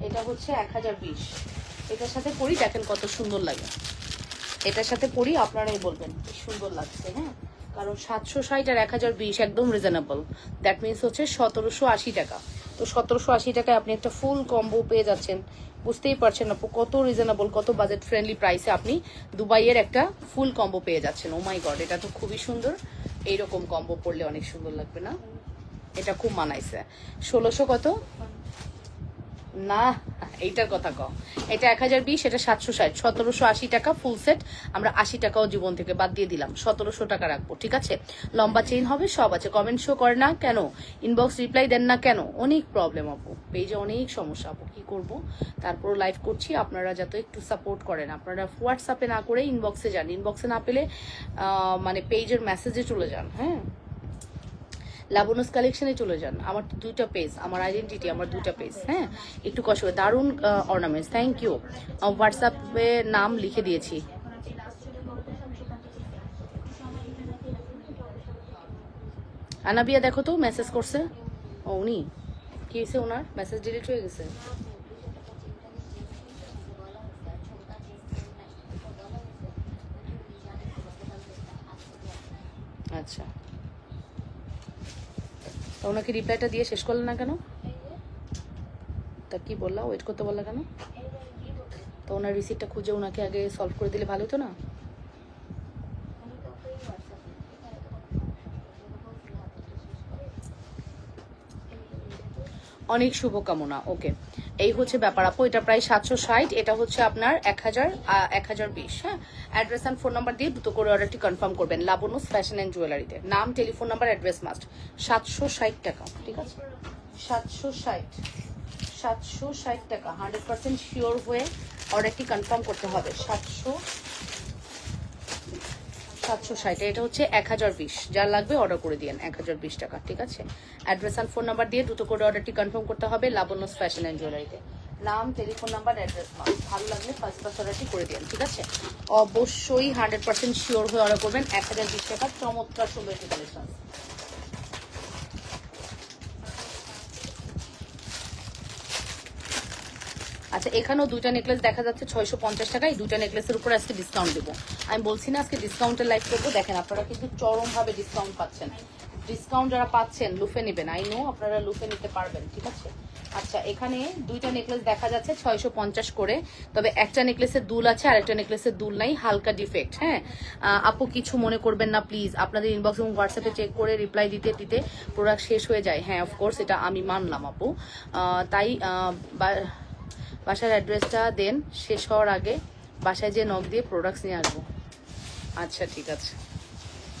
এটা হচ্ছে 1020। এটার সাথে পরি, দেখেন কত সুন্দর লাগে। এটার সাথে পরি, আপনারাই বলবেন কি সুন্দর লাগছে। হ্যাঁ, কারণ 760 আর 1020 একদম রিজনেবল। দ্যাট মিনস হচ্ছে 1780 টাকা। তো 1780 টাকায় আপনি একটা ফুল কম্বো পেয়ে যাচ্ছেন। বুঝতেই পারছেন আপু কত রিজনেবল, কত বাজেট ফ্রেন্ডলি প্রাইসে আপনি দুবাইয়ের একটা ফুল কম্বো পেয়ে যাচ্ছেন। ও মাই গড, এটা তো খুবই সুন্দর। এইরকম কম্বো পড়লে অনেক সুন্দর লাগবে না? এটা খুব মানাইছে। 1600 কত না, এইটার কথা কম। এটা 1020, এটা 760, 1780 টাকা ফুল সেট। আমরা 80 টাকাও জীবন থেকে বাদ দিয়ে দিলাম, 1700 টাকা রাখবো। ঠিক আছে, লম্বা চেইন হবে, সব আছে। কমেন্ট শো করে না কেন? ইনবক্স রিপ্লাই দেন না কেন? অনেক প্রবলেম আপু, পেজে অনেক সমস্যা আপু, কি করব? তারপর লাইভ করছি, আপনারা যাতে একটু সাপোর্ট করেন। আপনারা হোয়াটসঅ্যাপে না করে ইনবক্সে যান। ইনবক্সে না পেলে মানে পেজের মেসেজে চলে যান। হ্যাঁ, লাবনুস কালেকশনে চলে যান। আমার 2টা পেজ, আমার আইডেন্টিটি, আমার 2টা পেজ। হ্যাঁ, একটু কষ্ট করে। দারুণ অর্নামেন্টস, থ্যাংক ইউ। হোয়াটসঅ্যাপে নাম লিখে দিয়েছি। আনাবিয়া দেখো তো, মেসেজ করছে। ও উনি কি হয়েছে, ওনার মেসেজ ডিলিট হয়ে গেছে। আচ্ছা, তো ওনাকে রিপ্লাইটা দিয়ে শেষ করলেন না কেন? তা কি বললা, ওয়েট করতে বললা কেন? তো ওনার রিসিপ্টটা খুঁজে ওনাকে আগে সলভ করে দিলে ভালো হতো না? অনেক শুভকামনা। ওকে, এই হচ্ছে ব্যাপার আপু। এটা প্রায় 760, এটা হচ্ছে আপনার 1020। হ্যাঁ, অ্যাড্রেস অ্যান্ড ফোন নাম্বার দিয়ে দ্রুত করে অর্ডারটি কনফার্ম করবেন। লাবনুস ফ্যাশন অ্যান্ড জুয়েলারিতে। নাম, টেলিফোন নাম্বার, অ্যাড্রেস মাস্ট। 760 টাকা। ঠিক আছে, 760, 760 টাকা। 100% শিওর হয়ে অর্ডারটি কনফার্ম করতে হবে। 760, এটা হচ্ছে 1020। যার লাগবে অর্ডার করে দিন, 1020 টাকা। ঠিক আছে, অ্যাড্রেস অ্যান্ড ফোন নাম্বার দিয়ে দ্রুত করে অর্ডারটি কনফার্ম করতে হবে লাবণ্যস ফ্যাশন অ্যান্ড জুয়েলারিতে। নাম, টেলিফোন নাম্বার, অ্যাড্রেস ভালো লাগলে ফার্স্ট ক্লাস অর্ডারটি করে দিন। ঠিক আছে, অবশ্যই 100% শিওর হয়ে অর্ডার করবেন। 1020 টাকা। চমৎকার সুন্দর একটি কালেকশন। আচ্ছা, এখানেও 2টা নেকলেস দেখা যাচ্ছে 650 টাকা। এই 2টা নেকলেসের উপর আজকে ডিসকাউন্ট দেবো। আমি বলছি না আজকে ডিসকাউন্টের লাইভ করবো। দেখেন, আপনারা কিন্তু চরমভাবে ডিসকাউন্ট পাচ্ছেন। ডিসকাউন্ট যারা পাচ্ছেন লুফে নেবেন। আই নো আপনারা লুফে নিতে পারবেন। ঠিক আছে, আচ্ছা, এখানে 2টা নেকলেস দেখা যাচ্ছে 650 করে। তবে একটা নেকলেসের দুল আছে আর একটা নেকলেসের দুল নাই, হালকা ডিফেক্ট। হ্যাঁ আপু, কিছু মনে করবেন না প্লিজ। আপনাদের ইনবক্স এবং হোয়াটসঅ্যাপে চেক করে রিপ্লাই দিতে দিতে প্রোডাক্ট শেষ হয়ে যায়। হ্যাঁ, অফকোর্স, এটা আমি মানলাম আপু। তাই বাসার অ্যাড্রেসটা দেন, শেষ হওয়ার আগে বাসায় যে নক দিয়ে প্রোডাক্টস নিয়ে আসবো। আচ্ছা ঠিক আছে,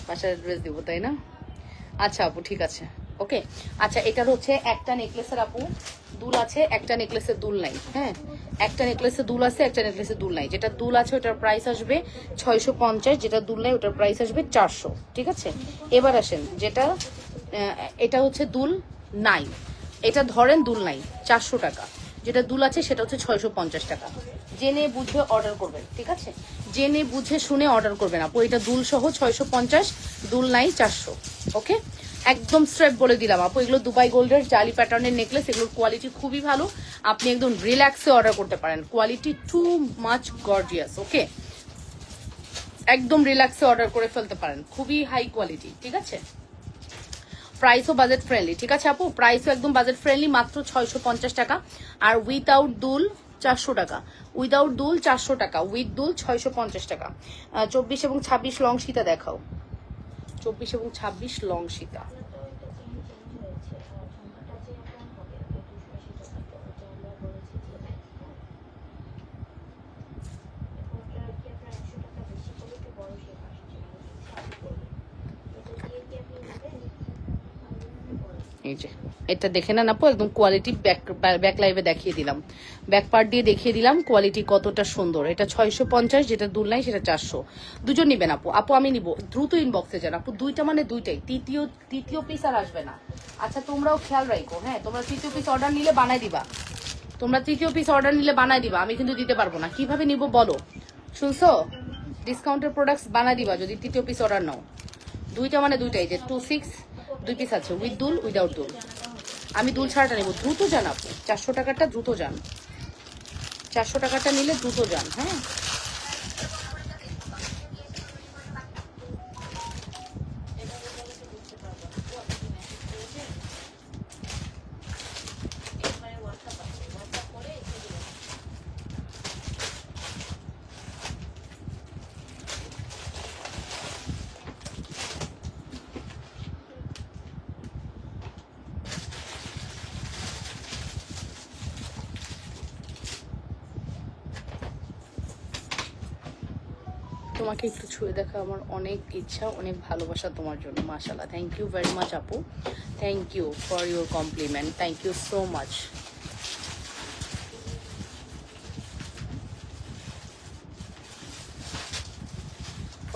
বাসার অ্যাড্রেস দিব, তাই না? আচ্ছা আপু, ঠিক আছে, ওকে। আচ্ছা, এটার হচ্ছে একটা নেকলেসের আপু দুল আছে, একটা নেকলেসের দুল নাই। হ্যাঁ, একটা নেকলেসের দুল আছে, একটা নেকলেসের দুল নাই। যেটা দুল আছে ওটার প্রাইস আসবে 650, যেটা দুল নাই ওটার প্রাইস আসবে 400। ঠিক আছে, এবার আসেন যেটা এটা হচ্ছে দুল নাই, এটা ধরেন দুল নাই 400 টাকা। যেটা দুল আছে সেটা হচ্ছে 650 টাকা। জেনে বুঝে অর্ডার করবেন। ঠিক আছে, জেনে বুঝে শুনে অর্ডার করবেন আপু। এটা দুল সহ 650, দুল নাই 400। ওকে, একদম স্ট্রেট বলে দিলাম আপু, এগুলো দুবাই গোল্ডের জালি প্যাটার্নের নেকলেস। এগুলোর কোয়ালিটি খুবই ভালো, আপনি একদম রিল্যাক্সে অর্ডার করতে পারেন। Quality too much gorgeous. Okay, একদম রিল্যাক্সে অর্ডার করে ফেলতে পারেন, খুবই হাই কোয়ালিটি। ঠিক আছে, প্রাইসও বাজেট ফ্রেন্ডলি। ঠিক আছে আপু, প্রাইসও একদম বাজেট ফ্রেন্ডলি, মাত্র 650 টাকা। আর উইথাউট দুল 400 টাকা, উইদাউট দুল 400 টাকা, উইথ দুল 650 টাকা। 24 এবং 26 লং সীতা দেখাও। 24 এবং 26 লং সীতা। এই যে এটা দেখে নেন আপু, একদম কোয়ালিটি ব্যাক লাইভে দেখিয়ে দিলাম, ব্যাক পার্ট দিয়ে দেখিয়ে দিলাম কোয়ালিটি কতটা সুন্দর। এটা 650, যেটা দুল নাই সেটা 400। দুজন নিবেন আপু? আপু আমি নিব, দ্রুত ইনবক্সে যান আপু। দুইটা মানে দুইটাই, তৃতীয় পিস আর আসবে না। আচ্ছা তোমরাও খেয়াল রাখো, হ্যাঁ তোমরা তৃতীয় পিস অর্ডার নিলে বানাই দিবা, তোমরা তৃতীয় পিস অর্ডার নিলে বানাই দিবা, আমি কিন্তু দিতে পারবো না। কিভাবে নিব বলো, শুনছো? ডিসকাউন্টের প্রোডাক্টস বানাই দিবা যদি তৃতীয় পিস অর্ডার নাও। দুইটা মানে দুইটাই, যে 26 2 পিস আছে, উইথ দুল উইদাউট দুল। আমি দুল ছাড়াটা নেবো, দ্রুত যান আপু। 400 টাকাটা দ্রুত যান, 400 টাকাটা নিলে দ্রুত যান। হ্যাঁ তোমাকে একটু ছুঁয়ে দেখা আমার অনেক ইচ্ছা, অনেক ভালোবাসা তোমার জন্য। মাশাআল্লাহ, থ্যাংক ইউ ভেরি মাচ আপু, thank you for your compliment, thank you so much.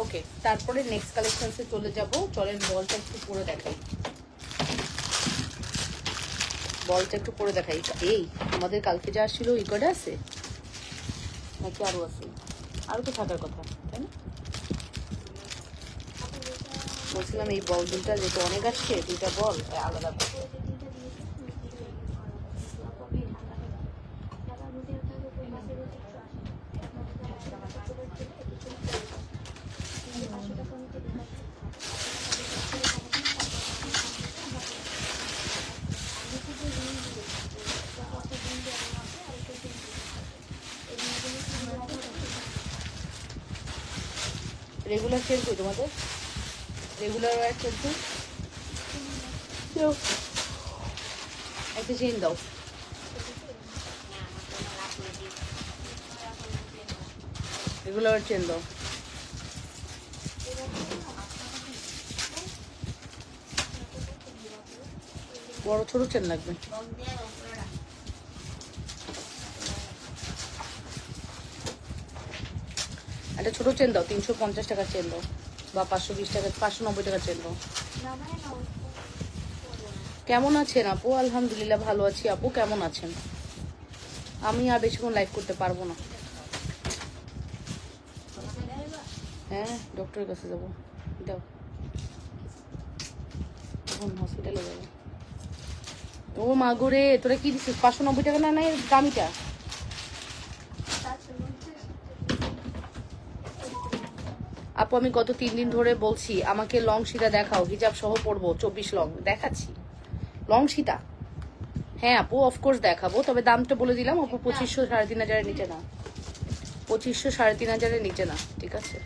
Okay, তারপরে নেক্সট কালেকশনসে চলে যাব। চলেন বলটা একটু পরে দেখাই, বলটা একটু পরে দেখাই। এই আমাদের কালকে যা আসছিল ই কটা আছে নাকি আরো আছে? আরো তো থাকার কথা, তাই না? বলছিলাম এই বল দুইটা যেহেতু অনেক আসছে, দুইটা বল আলাদা করে। রেগুলার চেঞ্জ করি তোমাদের, রেগুলার ওয়ার চেঞ্জ একটা চেন দাও। রেগুলার চেন দাও। বড় ছোট চেন লাগবে। একটা ছোট চেন দাও, 350 টাকার চেন দাও, বা 520 টাকা, 590 টাকার চেন দাও। কেমন আছেন আপু? আলহামদুলিল্লাহ ভালো আছি আপু, কেমন আছেন? আমি আর বেশিক্ষণ লাইভ করতে পারবো না। হ্যাঁ ডক্টরের কাছে যাবো, দাও এখন হসপিটালে যাবো। ও মা গো রে, তোরা কি দিছিস? 590 টাকা না নাই দামিটা? আপু আমি গত 3 দিন ধরে বলছি আমাকে লং সীতা দেখাও, হিজাব সহ পরবো, 24 লং দেখাচ্ছি। লং সীতা, হ্যাঁ আপু অফকোর্স দেখাবো, তবে দামটা বলে দিলাম আপু, 2500 3,500-এর নিচে না, 2500 3,500-এর নিচে না, ঠিক আছে?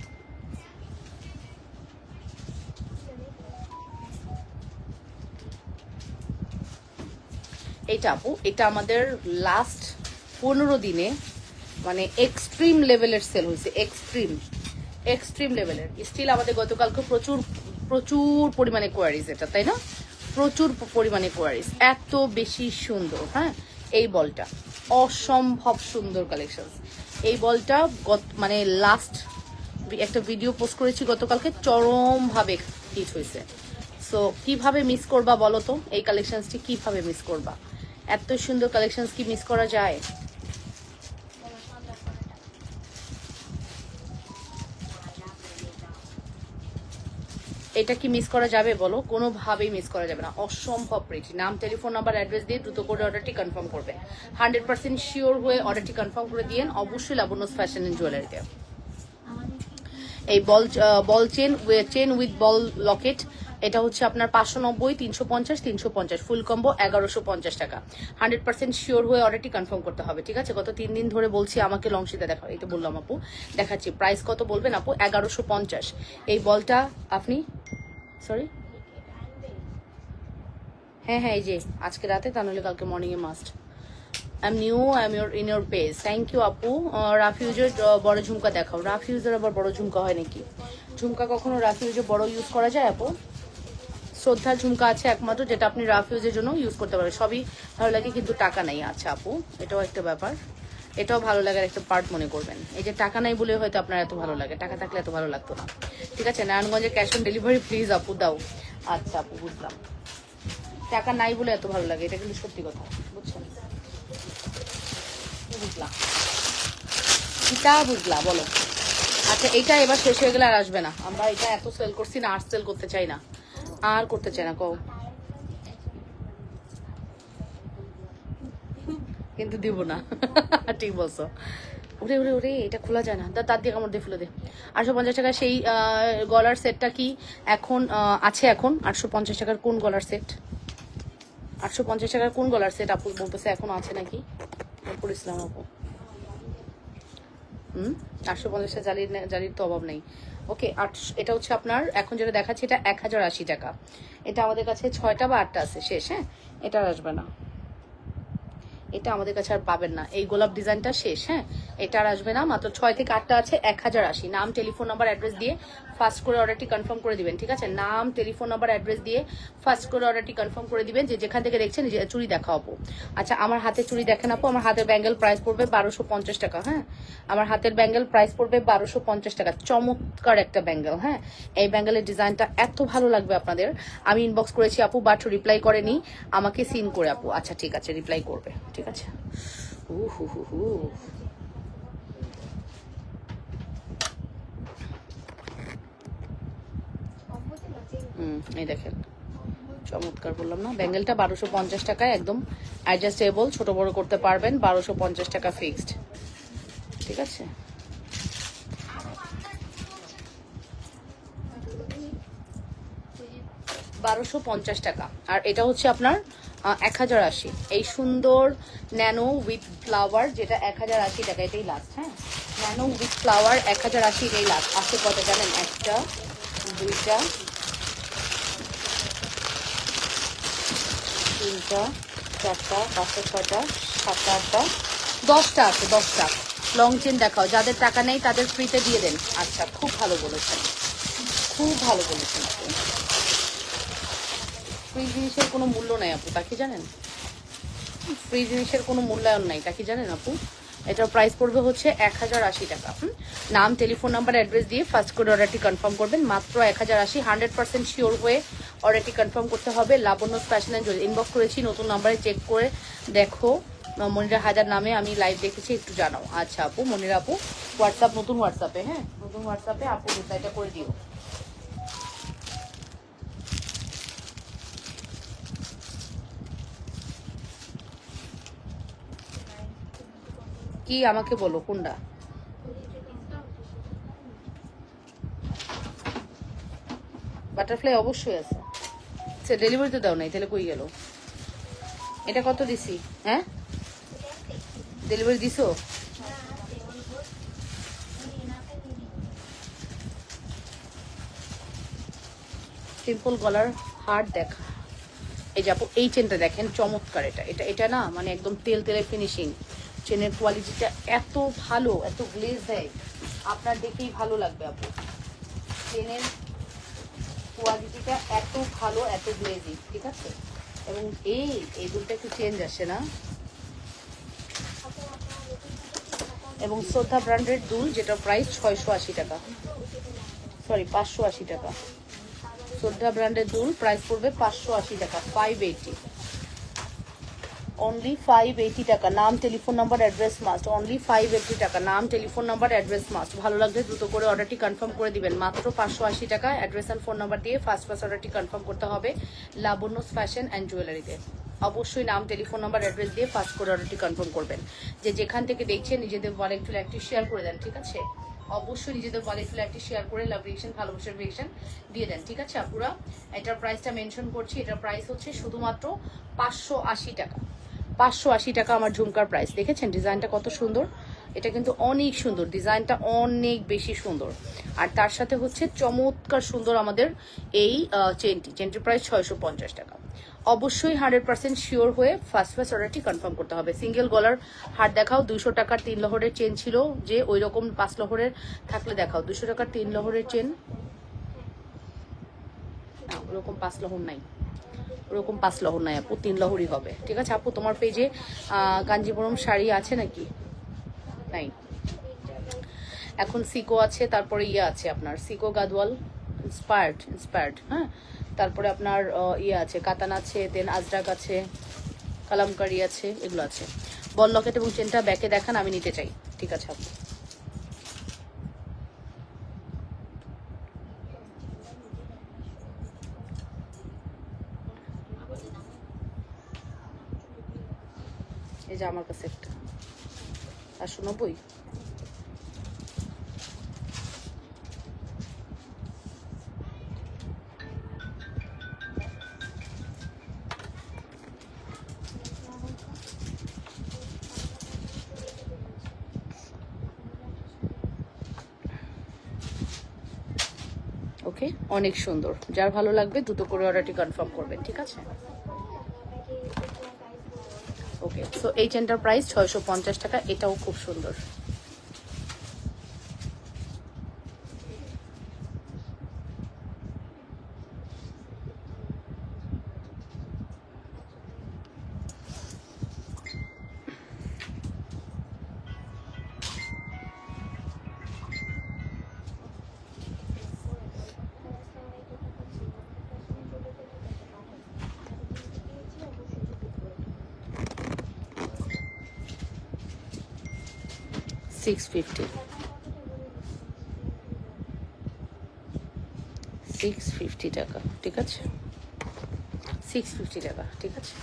এইটা আপু, এটা আমাদের লাস্ট 15 দিনে মানে এক্সট্রিম লেভেলের সেল হয়েছে, এক্সট্রিম লেভেলের। স্টিল আমাদের গতকালকে প্রচুর প্রচুর পরিমাণে কোয়ারিজ, এটা তাই না? প্রচুর পরিমাণে কোয়ারিজ, এত বেশি সুন্দর। হ্যাঁ এই বলটা অসম্ভব সুন্দর কালেকশন। এই বলটা মানে লাস্ট একটা ভিডিও পোস্ট করেছি গতকালকে, চরমভাবে হিট হয়েছে। সো কিভাবে মিস করবা বলো তো, এই কালেকশনসটি কিভাবে মিস করবা? এত সুন্দর কালেকশনস কি মিস করা যায়? এটা কি মিস করা যাবে বলো? কোনোভাবেই মিস করা যাবে না, অসম্ভব প্রিটি। নাম, টেলিফোন নাম্বার, অ্যাড্রেস দিয়ে দ্রুত করে অর্ডারটি কনফার্ম করবে। 100% শিওর হয়ে অর্ডারটি কনফার্ম করে দিয়েন অবশ্যই লাবণ্যস ফ্যাশন এন্ড জুয়েলারিতে। এই ball chain with ball locket, এটা হচ্ছে আপনার 590, 350, 350 ফুল কম্বো 1150 টাকা। 100% শিওর হয়ে অর্ডারটি কনফার্ম করতে হবে, ঠিক আছে? গত 3 দিন ধরে বলছি আমাকে লংসিতা দেখাও, এই তো বললাম আপু, দেখাচ্ছি। প্রাইস কত বলবেন আপু? 1150। এই বলটা আপনি সরি, হ্যাঁ হ্যাঁ এই যে আজকে রাতে, তা নাহলে কালকে মর্নিং এ must. I am new, I am in your page, thank you আপু। রাফিউজের বড় ঝুমকা দেখাও। রাফিউজের আবার বড় ঝুমকা হয় নাকি? ঝুমকা কখনো রাফিউজে বড় ইউজ করা যায় আপু? শ্রদ্ধার ঝুমকা আছে একমাত্র, যেটা আপনি রাফ ইউজের জন্য ইউজ করতে পারবেন। সবই ভালো লাগে কিন্তু টাকা নেই। আচ্ছা আপু, এটাও একটা ব্যাপার, এটাও ভালো লাগার একটা পার্ট মনে করবেন। এই যে টাকা নাই বলে হয়তো আপনার এত ভালো লাগে, টাকা থাকলে এত ভালো লাগতো না। ঠিক আছে, নারায়ণগঞ্জে ক্যাশ অন ডেলিভারি প্লিজ আপু দাও। আচ্ছা আপু বুঝলাম, টাকা নাই বলে এত ভালো লাগে, এটা কিন্তু সত্যি কথা, বুঝছেন? বুঝলাম, কিটা বুঝলা বলো। আচ্ছা এটা এবার শেষ হয়ে গেলে আর আসবে না, আমরা এটা এত সেল করছি না, আর সেল করতে চাই না, আর করতে চাই না। কও কিন্তু দিব না। ঠিক বলছো। ওরে ওরে ওরে, এটা খোলা যায় না, তার দিয়ে কামড় দিয়ে ফেলে দে। 850 টাকা সেই গলার সেটটা কি এখন আছে? এখন 850 টাকার কোন গলার সেট? 850 টাকার কোন গলার সেট আপু বলতেছে এখন আছে নাকি? ইসলাম আপু 850 জালির তো অভাব নেই। ওকে, এটা হচ্ছে আপনার এখন যেটা দেখাচ্ছে, এটা 1080 টাকা। এটা আমাদের কাছে 6টা বা 8টা আছে, শেষ। হ্যাঁ, এটা আর আসবে না, এটা আমাদের কাছে আর পাবেন না, এই গোলাপ ডিজাইনটা শেষ। হ্যাঁ, এটা আর আসবে না, মাত্র 6 থেকে 8টা আছে, 1080। নাম, টেলিফোন নাম্বার, অ্যাড্রেস দিয়ে ফার্স্ট করে অর্ডারটি কনফার্ম করে দিবেন। ঠিক আছে, নাম, টেলিফোন নাম্বার, অ্যাড্রেস দিয়ে ফার্স্ট করে অর্ডারটি কনফার্ম করে দিবেন, যে যেখান থেকে দেখছেন চুড়ি দেখা আপু। আচ্ছা, আমার হাতে চুড়ি দেখেন আপু, আমার হাতের ব্যাঙ্গেল প্রাইস পড়বে 1250 টাকা। হ্যাঁ, আমার হাতের ব্যাঙ্গেল প্রাইস পড়বে 1250 টাকা। চমৎকার একটা ব্যাঙ্গেল। হ্যাঁ, এই ব্যাঙ্গেলের ডিজাইনটা এত ভালো লাগবে আপনাদের। আমি ইনবক্স করেছি আপু, বাট রিপ্লাই করেনি, আমাকে সিন করে আপু। আচ্ছা ঠিক আছে, রিপ্লাই করবে। ঠিক আছে। এই দেখেন, চমৎকার বললাম না, ব্যাঙ্গেলটা 1250 টাকায় একদম অ্যাডজাস্টেবল, ছোট বড় করতে পারবেন। 1250 টাকা ফিক্সড। ঠিক আছে, 1250 টাকা। আর এটা হচ্ছে আপনার 1080। এই সুন্দর ন্যানো উইথ ফ্লাওয়ার, যেটা 1080 টাকা, এটাই লাস্ট। হ্যাঁ, ন্যানো উইথ ফ্লাওয়ার 1080, এটাই লাস্ট। আছে কত জানেন? 1টা, 2টা, 3টা, 4টা, 5টা, 6টা, 7টা, 8টা, 10টা আছে, 10টা। লং চেন দেখাও, যাদের টাকা নেই তাদের ফ্রিতে দিয়ে দেন। আচ্ছা, খুব ভালো বলেছেন, খুব ভালো বলেছেন আপু। ফ্রি জিনিসের কোনো মূল্য নাই আপু, তা কি জানেন? ফ্রি জিনিসের কোনো মূল্যায়ন নাই, তা কি জানেন আপু? এটার প্রাইস পড়বে হচ্ছে 1080 টাকা। নাম, টেলিফোন নাম্বার, অ্যাড্রেস দিয়ে ফার্স্ট করে অর্ডারটি কনফার্ম করবেন, মাত্র 1080। 100% শিওর হয়ে অর্ডারটি কনফার্ম করতে হবে। Labanya fashion and jewellery inbox করেছি, নতুন নাম্বারে চেক করে দেখো। মনিরা হাজার নামে আমি লাইভ দেখেছি, একটু জানাও। আচ্ছা আপু, মনিরা আপু হোয়াটসঅ্যাপ, নতুন হোয়াটসঅ্যাপে, হ্যাঁ নতুন হোয়াটসঅ্যাপে আপু রিপ্লাইটা করে দিও। কি আমাকে বলো কোনটা? বাটারফ্লাই অবশ্যই আছে, সে ডেলিভারি তো দাও নাই, তাহলে কই গেল? এটা কত দিছি? হ্যাঁ, ডেলিভারি দিছো? সিম্পল গলার হার দেখা। এই যে আপু, এই চেনটা দেখেন, চমৎকার। এটা এটা এটা না, মানে একদম তেল তেলে ফিনিশিং। চেনের কোয়ালিটিটা এত ভালো, এত গ্লেজ দেয়, আপনার দেখেই ভালো লাগবে আপু। চেনের কোয়ালিটিটা এত ভালো, এত গ্লেজি। ঠিক আছে, এবং এই দুলটা একটু চেঞ্জ আসে না, এবং শ্রদ্ধা ব্র্যান্ডের দুল, যেটা প্রাইস 680 টাকা, সরি 580 টাকা। শ্রদ্ধা ব্র্যান্ডের দুল প্রাইস পড়বে 580 টাকা, 580, অনলি 580 টাকা। নাম, telephone number, address must, only 580 টাকা। নাম, টেলিফোন নাম্বার, অ্যাড্রেস মাস্ট। ভালো লাগলে দ্রুত করে অর্ডারটি কনফার্ম করে দিবেন, মাত্র 580 টাকা। অ্যাড্রেস অ্যান্ড ফোন নাম্বার দিয়ে ফার্স্ট অর্ডারটি কনফার্ম করতে হবে লাবণ্য ফ্যাশন অ্যান্ড জুয়েলারিতে। অবশ্যই নাম, টেলিফোন নাম্বার, অ্যাড্রেস দিয়ে ফার্স্ট করে অর্ডারটি কনফার্ম করবেন। যে যেখান থেকে দেখছেন নিজেদের ওয়ালেট ফিল একটি শেয়ার করে দেন। ঠিক আছে, অবশ্যই নিজেদের ওয়ালেট ফিল একটি শেয়ার করে লাভ রিয়েকশন, ভালোবাসার রিয়েকশন দিয়ে দেন। ঠিক আছে আপুরা, এটার প্রাইসটা মেনশন করছি, এটার প্রাইস হচ্ছে শুধুমাত্র 580 টাকা। 580 টাকা আমার ঝুমকার প্রাইস। দেখেছেন ডিজাইনটা কত সুন্দর? এটা কিন্তু অনেক সুন্দর, ডিজাইনটা অনেক বেশি সুন্দর। আর তার সাথে হচ্ছে চমৎকার সুন্দর আমাদের এই চেনটির প্রাইস 650 টাকা। অবশ্যই 100% শিওর হয়ে ফার্স্ট অর্ডারটি কনফার্ম করতে হবে। সিঙ্গেল গলার হার দেখাও, 200 টাকার 3 লহরের চেন ছিল, যে ওই রকম 5 লহরের থাকলে দেখাও। 200 টাকার 3 লহরের চেন ওরকম 5 লহর নাই, ওরকম 5 লহর নাই আপু, 3 লহরই হবে। ঠিক আছে আপু, তোমার পেজে কাঞ্জিপুরম শাড়ি আছে নাকি? নাই। এখন সিকো আছে, তারপরে ইয়ে আছে আপনার সিকো গাদওয়াল ইন্সপায়ার্ড, হ্যাঁ। তারপরে আপনার ইয়ে আছে, কাতান আছে, দেন আজরাক আছে, কালামকারি আছে, এগুলো আছে। বল লকেট এবং চেনটা ব্যাকে দেখান, আমি নিতে চাই। ঠিক আছে আপু। এই যে আমার কাছে একটা 890। ওকে, অনেক সুন্দর। যার ভালো লাগবে দ্রুত করে অর্ডারটি কনফার্ম করবেন। ঠিক আছে ওকে। সো এই চেনটার প্রাইস 650 টাকা, এটাও খুব সুন্দর। $650 টাকা। ঠিক আছে 650 টাকা। ঠিক আছে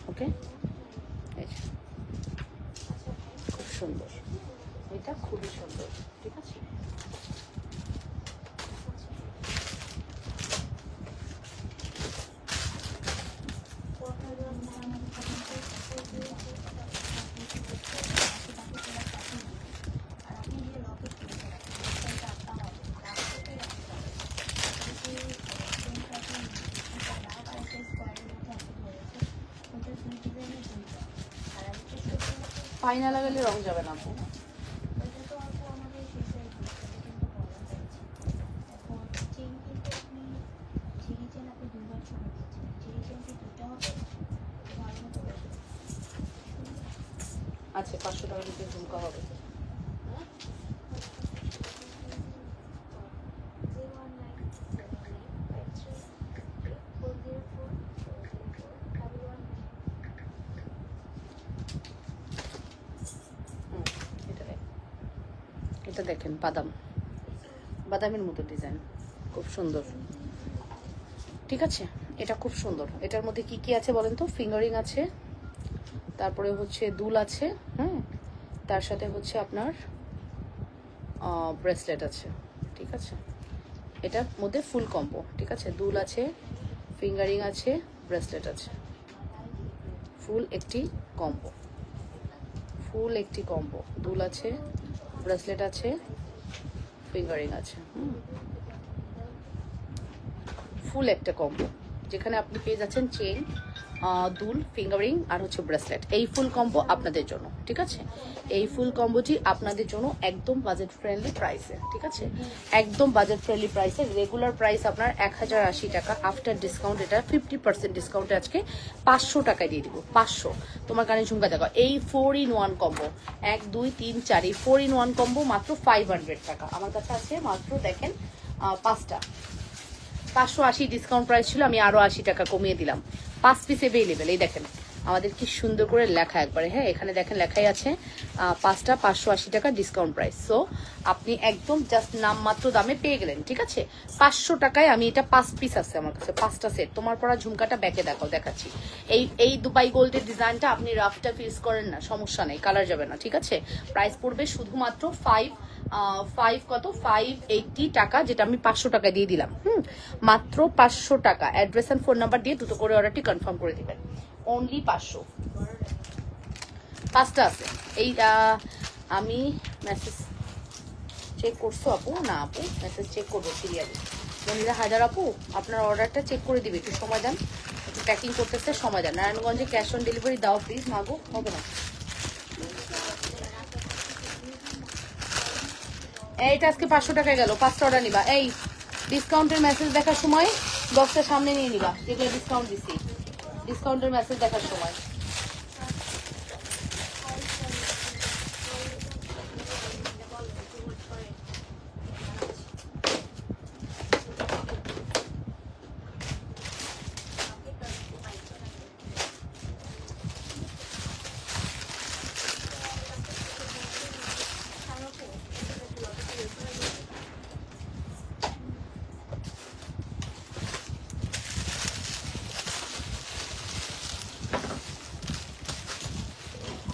ওকে। খুব সুন্দর, এটা খুবই সুন্দর। ঠিক আছে পাইনা লাগালে রং যাবে না আপু। আচ্ছা 500 টাকা দিয়ে ঝুমকা হবে। এটা দেখেন বাদামের মতো ডিজাইন, খুব সুন্দর। ঠিক আছে এটা খুব সুন্দর। এটার মধ্যে কি কি আছে বলেন তো? ফিঙ্গারিং আছে, তারপরে হচ্ছে দুল আছে, হ্যাঁ, তার সাথে হচ্ছে আপনার ব্রেসলেট আছে। ঠিক আছে এটার মধ্যে ফুল কম্বো। ঠিক আছে দুল আছে, ফিঙ্গারিং আছে, ব্রেসলেট আছে, ফুল একটি কম্বো। দুল আছে, ব্রেসলেট আছে, ফিঙ্গারিং আছে, ফুল একটা কম্বো, যেখানে আপনি পেয়ে যাচ্ছেন চেন, দুল, ফিঙ্গারিং আর হচ্ছে ব্রেসলেট। এই ফুল কম্বো আপনাদের জন্য। ঠিক আছে এই ফুল কম্বোটি আপনাদের জন্য একদম বাজেট ফ্রেন্ডলি প্রাইসে। ঠিক আছে একদম বাজেট ফ্রেন্ডলি প্রাইসে। রেগুলার প্রাইস আপনার 1080 টাকা, আফটার ডিসকাউন্ট এটা 50% ডিসকাউন্টে আজকে 500 টাকায় দিয়ে দিব। 500। তোমার কানে ঝুমকা দেখো, এই 4-in-1 কম্বো, 1 2 3 4, এই 4-in-1 কম্বো মাত্র 500 টাকা। আমার কাছে আছে মাত্র দেখেন 5টা। 580 ডিসকাউন্ট প্রাইস ছিল, আমি আরো 80 টাকা কমিয়ে দিলাম। 5 পিস অ্যাভেলেবেল। এই দেখেন আমাদের কি সুন্দর করে লেখা একবারে, হ্যাঁ এখানে দেখেন লেখাই আছে 5টা 580 টাকা ডিসকাউন্ট প্রাইস। সো আপনি একদম জাস্ট নামমাত্র দামে পেয়ে গেলেন। ঠিক আছে 500 টাকায় আমি এটা 5 পিস আছে আমার কাছে, 5টা সেট। তোমার পরা ঝুমকাটা ব্যাকে দেখাচ্ছি। এই দুবাই গোল্ডের ডিজাইনটা আপনি রাফটা ফিক্স করেন না, সমস্যা নেই, কালার যাবে না। ঠিক আছে প্রাইস পড়বে শুধুমাত্র 580 টাকা, যেটা আমি 500 টাকা দিয়ে দিলাম। মাত্র 500 টাকা। অ্যাড্রেস এন্ড ফোন নাম্বার দিয়ে দ্রুত করে অর্ডারটি কনফার্ম করে দিবেন। অনলি 500। 5টা আছে। এইটা আমি মেসেজ চেক করছো আপু? না আপু মেসেজ চেক করবো সিরিয়ালি। মনিরা হায়দার আপু আপনার অর্ডারটা চেক করে দিবে, একটু সময় দেন, একটু প্যাকিং করতেছে, সময় দেয়। নারায়ণগঞ্জে ক্যাশ অন ডেলিভারি দাও প্লিজ। মাগো হবে না, এইটা আজকে 500 টাকায় গেল। 5টা অর্ডার নিবা। এই ডিসকাউন্টের মেসেজ দেখার সময় বক্সের সামনে নিয়ে নিবা, যেগুলো ডিসকাউন্ট দিচ্ছি। ডিসকাউন্টের মেসেজ দেখার সময়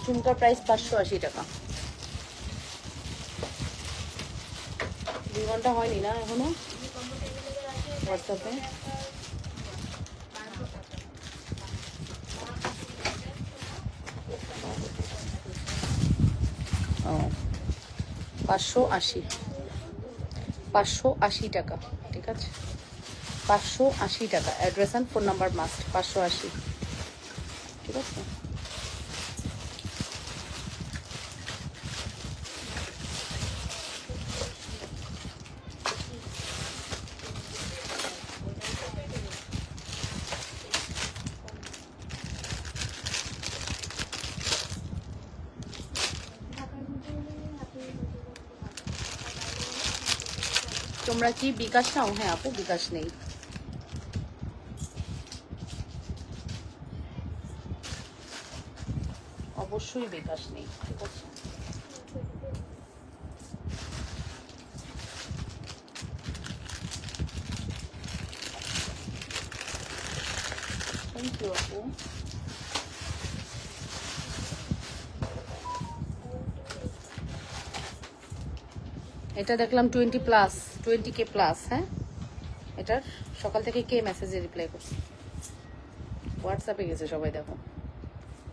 ঝুমকার প্রাইস 580 টাকা। 2 ঘন্টা হয়নি না এখনো হোয়াটসঅ্যাপে। ও 580, 580 টাকা, ঠিক আছে 580 টাকা। Address and phone number must. 580, ঠিক আছে। তোমরা কি বিকাশ নাও? হ্যাঁ আপু, বিকাশ নেই। অবশ্যই বিকাশ নেই, ঠিক আছে। থ্যাংক ইউ আপু। এটা দেখলাম 20K প্লাস। হ্যাঁ, এটার সকাল থেকে কে মেসেজে রিপ্লাই করছে? হোয়াটসঅ্যাপে গেছে সবাই, দেখো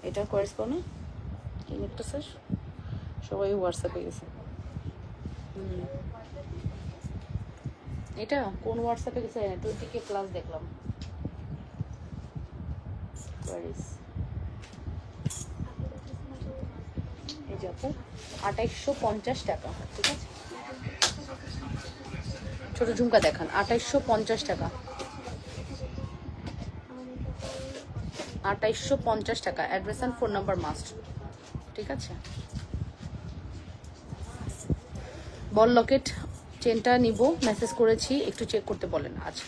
এটার করেসপন্ডে কি লিখতেছে, সবাই হোয়াটসঅ্যাপে গেছে। এটা কোন হোয়াটসঅ্যাপে গেছে? 20K প্লাস দেখলাম। এই যে আপু 2850 টাকা, ঠিক আছে। ছোট ঝুমকা দেখান, 2850 টাকা। 2850 টাকা। Address and phone number must, ঠিক আছে। বল লকেট চেনটা নিব, মেসেজ করেছি, একটু চেক করতে বলেন। আচ্ছা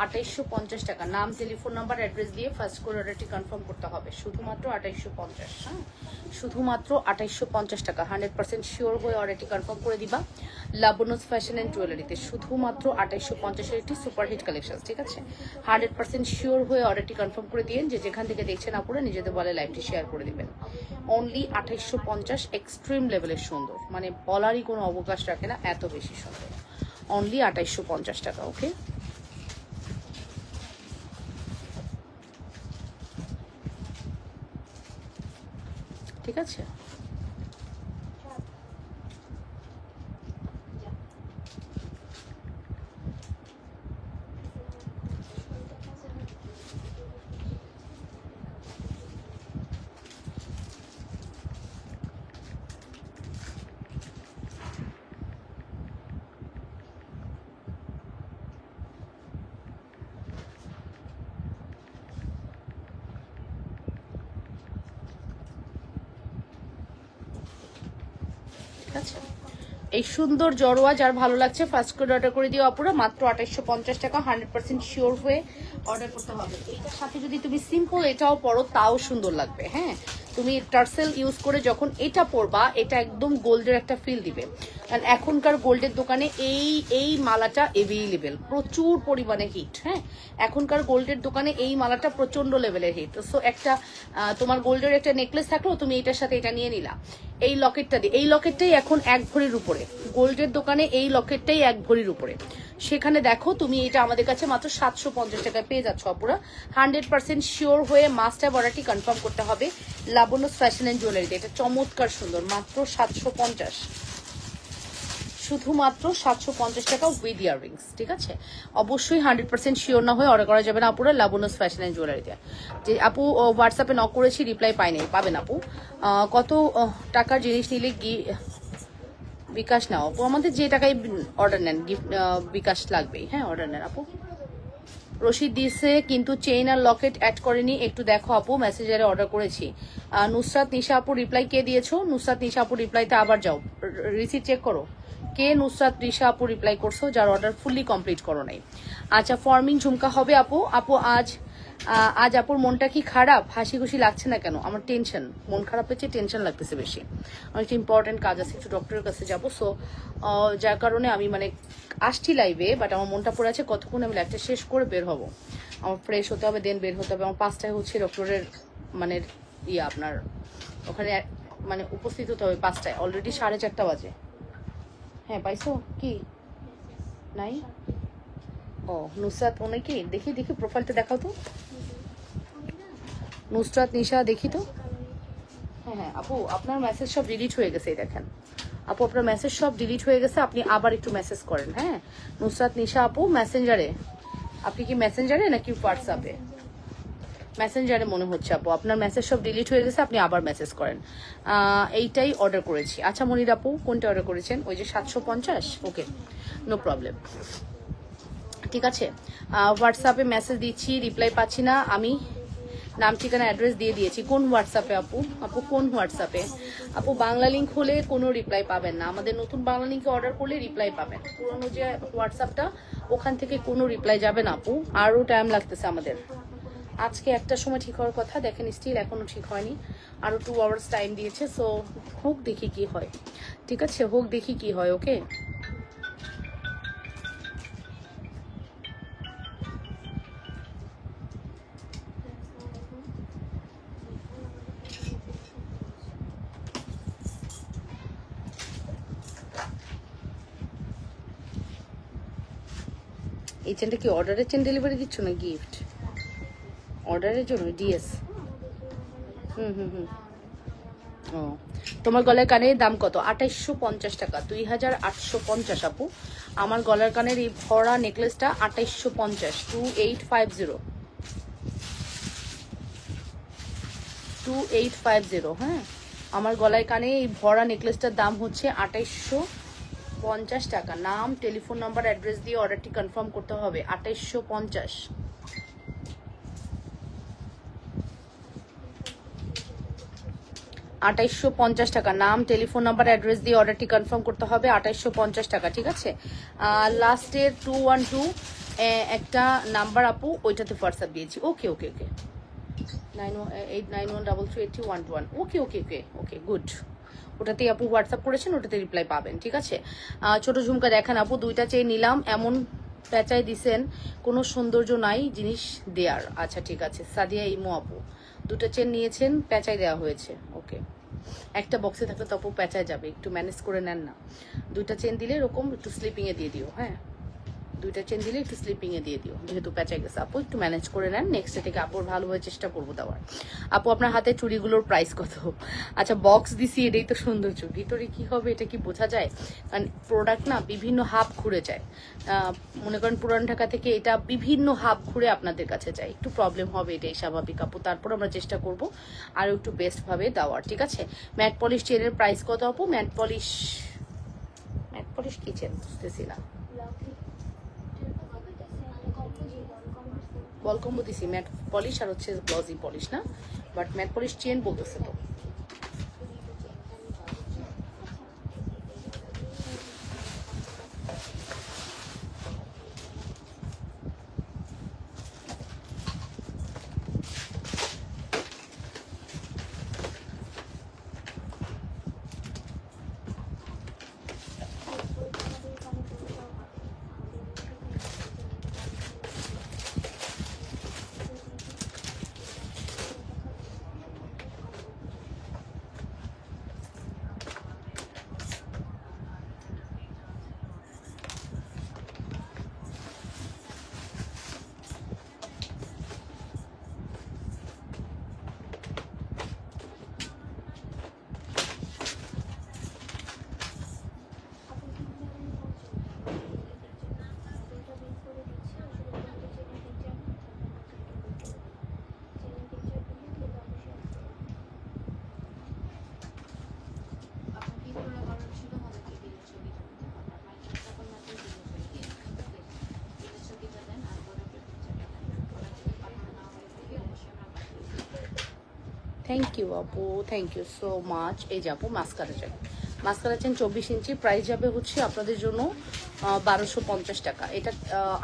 2850 টাকা। নাম, টেলিফোন নাম্বার, অ্যাড্রেস দিয়ে ফার্স্ট করে অর্ডারটি কনফার্ম করতে হবে। শুধুমাত্র 2850। হ্যাঁ, শুধুমাত্র 2850 টাকা। 100% শিওর হয়ে অর্ডারটি কনফার্ম করে দিবা। লাবনুস ফ্যাশন অ্যান্ড জুয়েলারিতে শুধুমাত্র 2850-এর একটি সুপারহিট কালেকশন, ঠিক আছে। 100% শিওর হয়ে অর্ডারটি কনফার্ম করে দিন। যে যেখান থেকে দেখছেন আপুরা নিজেদের বলে লাইভটি শেয়ার করে দিবেন। অনলি 2850, এক্সট্রিম লেভেলের সুন্দর, মানে বলারই কোনো অবকাশ রাখে না, এত বেশি সুন্দর। অনলি 2850 টাকা। ওকে, ঠিক আছে। আছে এই সুন্দর জড়োয়া, যার ভালো লাগছে ফার্স্ট করে অর্ডার করে দিও আপুরা। মাত্র 2850 টাকা। 100% শিওর হয়ে অর্ডার করতে হবে। এটার সাথে যদি তুমি সিম্পল এটাও পরো তাও সুন্দর লাগবে। হ্যাঁ, তুমি টার্সেল ইউজ করে যখন এটা পরবা, এটা একদম গোল্ডের একটা ফিল দিবে। কারণ এখনকার গোল্ডের দোকানে এই মালাটা এভেইলেবল, প্রচুর পরিমাণে হিট। হ্যাঁ, এখনকার গোল্ডের দোকানে এই মালাটা প্রচন্ড লেভেলের হিট। সো একটা তোমার গোল্ডের একটা নেকলেস থাকলেও তুমি এটার সাথে এটা নিয়ে নিলা। এই লকেটটা দিয়ে, এই লকেটটাই এখন 1 ভরির উপরে। গোল্ডের দোকানে এই লকেটটাই 1 ভরির উপরে। সেখানে দেখো তুমি এটা আমাদের কাছে মাত্র 750 টাকায় পেয়ে যাচ্ছ আপুরা। 100% শিওর হয়ে মাস্ট হ্যাভ অর্ডারটি কনফার্ম করতে হবে লাবনুস ফ্যাশন অ্যান্ড জুয়েলারিতে। এটা চমৎকার সুন্দর, মাত্র 750। শুধুমাত্র 750 টাকা উইথ ইয়াররিংস। ঠিক আছে, অবশ্যই 100% শিওর না হয়ে অর্ডার করা যাবে না আপুরা লাবণ্যস ফ্যাশন অ্যান্ড জুয়েলারিতে। যে আপু হোয়াটসঅ্যাপে নক করেছি, রিপ্লাই পাইনি, পাবেন আপু। কত টাকার জিনিস নিলে বিকাশ নাও আপু, আমাদের যে টাকায় অর্ডার নেন গিফট বিকাশ লাগবেই। হ্যাঁ অর্ডার নেন আপু। রশিদ দিছে কিন্তু চেইন আর লকেট অ্যাড করেনি, একটু দেখো আপু, মেসেঞ্জারে অর্ডার করেছি। নুসরাত নিশা আপু রিপ্লাই কে দিয়েছো? নুসরাত নিশা আপু রিপ্লাইতে আবার যাও, রিসিট চেক করো কে নুসরাত নিশা আপু রিপ্লাই করছো, যার অর্ডার ফুললি কমপ্লিট করো নাই। আচ্ছা ফর্মিং ঝুমকা হবে আপু। আপু আজ আপুর মনটা কি খারাপ? হাসি খুশি লাগছে না কেন? আমার টেনশন, মন খারাপ হচ্ছে, টেনশন লাগতেছে বেশি। অনেকটা ইম্পর্টেন্ট কাজ আছে, একটু ডক্টরের কাছে যাবো, সো যার কারণে আমি মানে আসছি লাইভে, বাট আমার মনটা পড়ে আছে, কতক্ষণ আমি লাইভটা শেষ করে বের হবো, আমার ফ্রেশ হতে হবে, দেন বের হতে হবে। আমার 5টায় হচ্ছে ডক্টরের মানে আপনার ওখানে মানে উপস্থিত হতে হবে 5টায়, অলরেডি 4:30 বাজে। হ্যাঁ পাইছো কি নাই? ও নুসরাত অনেকে দেখি প্রোফাইলটা দেখাও তো, নুসরাত নিশা দেখি তো। হ্যাঁ আপু আপনার মেসেজ সব ডিলিট হয়ে গেছে, দেখেন আপু আপনার মেসেজ সব ডিলিট হয়ে গেছে, আপনি আবার একটু মেসেজ করেন। হ্যাঁ নুসরাত নিশা আপু মেসেঞ্জারে, আপনি কি মেসেঞ্জারে নাকি হোয়াটসঅ্যাপে? মেসেঞ্জারে মনে হচ্ছে আপু, আপনার মেসেজ সব ডিলিট হয়ে গেছে, আপনি আবার মেসেজ করেন। এইটাই অর্ডার করেছি। আচ্ছা মনির আপু কোনটা অর্ডার করেছেন? ওই যে 750, ওকে নো প্রবলেম। ঠিক আছে হোয়াটসঅ্যাপে মেসেজ দিচ্ছি, রিপ্লাই পাচ্ছি না, আমি নাম ঠিকানা অ্যাড্রেস দিয়ে দিয়েছি। কোন হোয়াটসঅ্যাপে আপু? আপু কোন হোয়াটসঅ্যাপে? আপু বাংলা লিঙ্ক হলে কোনো রিপ্লাই পাবেন না, আমাদের নতুন বাংলা লিঙ্কে অর্ডার করলে রিপ্লাই পাবেন। পুরোনো যে হোয়াটসঅ্যাপটা ওখান থেকে কোনো রিপ্লাই যাবে না আপু, আরও টাইম লাগতেছে আমাদের। আজকে 1টার সময় ঠিক হওয়ার কথা, দেখেন স্টিল এখনো ঠিক হয়নি, আরো 2 আওয়ার্স টাইম দিয়েছে। সো হোক দেখি কি হয়, ঠিক আছে হোক দেখি কি হয়। ওকে এই চেনটা কি অর্ডারের চেন ডেলিভারি দিচ্ছ না গিফট? অর্ডারের জন্য ডিএস। ও তোমার গলার কানের দাম কত? 2850 টাকা, 2850 আপু। আমার গলার কানের এই ভরা নেকলেসটা 2850, 2850, 2850। হ্যাঁ আমার গলায় কানে এই ভরা নেকলেসটার দাম হচ্ছে 2850 টাকা। নাম টেলিফোন নাম্বার অ্যাড্রেস দিয়ে অর্ডারটি কনফার্ম করতে হবে। 2850, 2850 টাকা। নাম টেলিফোন নাম্বার অ্যাড্রেস দিয়ে অর্ডারটি কনফার্ম করতে হবে। 2850 টাকা, ঠিক আছে। লাস্টের 212 একটা নাম্বার আপু, ওইটাতে হোয়াটসঅ্যাপ দিয়েছি। ওকে ওকে ওকে 9189133121। ওকে ওকে ওকে ওকে গুড, ওটাতেই আপু হোয়াটসঅ্যাপ করেছেন, ওটাতে রিপ্লাই পাবেন, ঠিক আছে। ছোট ঝুমকা দেখেন আপু, 2টা চেয়ে নিলাম, এমন পেঁচাই দিছেন, কোনো সৌন্দর্য নাই জিনিস দেয়ার। আচ্ছা ঠিক আছে সাদিয়া ইমো আপু, 2টা চেন নিয়েছেন, পেঁচাই দেওয়া হয়েছে। ওকে একটা বক্সে থাকলে তো আপু পেঁচায় যাবে, একটু ম্যানেজ করে নেন না। 2টা চেন দিলে এরকম একটু স্লিপিংয়ে দিয়ে দিও। হ্যাঁ 2টা চেন দিলে একটু স্লিপিংয়ে দিয়ে দিও, যেহেতু পেঁচাই গেছে। আপু একটু ম্যানেজ করে নেন, নেক্সট থেকে আপুর ভালোভাবে চেষ্টা করবো দেওয়ার। আপু আপনার হাতে চুড়িগুলোর প্রাইস কত? আচ্ছা বক্স দিছি, এটাই তো সৌন্দর্য, ভিতরে কি হবে এটা কি বোঝা যায়? কারণ প্রোডাক্ট না বিভিন্ন হাব ঘুরে যায়, মনে করেন পুরান ঢাকা থেকে এটা বিভিন্ন হাব ঘুরে আপনাদের কাছে যায়, একটু প্রবলেম হবে, এটাই স্বাভাবিক আপু। তারপর আমরা চেষ্টা করব আরও একটু বেস্ট ভাবে দেওয়ার, ঠিক আছে। ম্যাট পলিশ চেনের প্রাইস কত আপু? ম্যাট পলিশ কি চেন বুঝতেছি না, বল কম্বো দিছি, ম্যাট পলিশ আর হচ্ছে গ্লসি পলিশ না, বাট ম্যাট পলিশ চেন বলতেছে তো। থ্যাংক ইউ আপু, থ্যাংক ইউ সো মাচ। এই যে আপু মাস্কারা চেন, মাস্কারা চেন 24 ইঞ্চি, প্রাইস যাবে হচ্ছে আপনাদের জন্য 1250 টাকা। এটা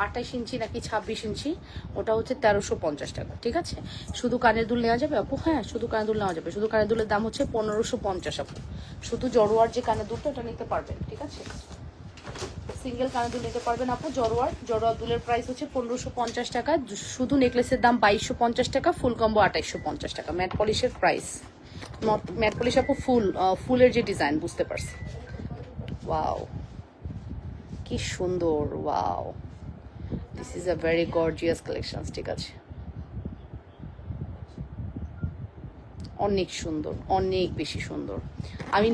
28 ইঞ্চি নাকি 26 ইঞ্চি, ওটা হচ্ছে 1350 টাকা। ঠিক আছে, শুধু কানের দুল নেওয়া যাবে আপু? হ্যাঁ, শুধু কানের দুল নেওয়া যাবে। শুধু কানের দুলের দাম হচ্ছে 1550 আপু। শুধু জড়োয়ার যে কানের দুলটা ওটা নিতে পারবেন। ঠিক আছে, সিঙ্গেল কানের দুল নিতে পারবেন আপু। জড়োয়ার দুলের প্রাইস হচ্ছে 1550 টাকা। শুধু নেকলেসের দাম 2250 টাকা, ফুল কম্বো 2850 টাকা। ম্যাট পলিশের প্রাইস, ম্যাট পলিশ আপু ফুলের যে ডিজাইন বুঝতে পারছি। ওয়াও, কি সুন্দর, wow, this is a very gorgeous collection. ঠিক আছে, অনেক সুন্দর, অনেক বেশি সুন্দর। আমি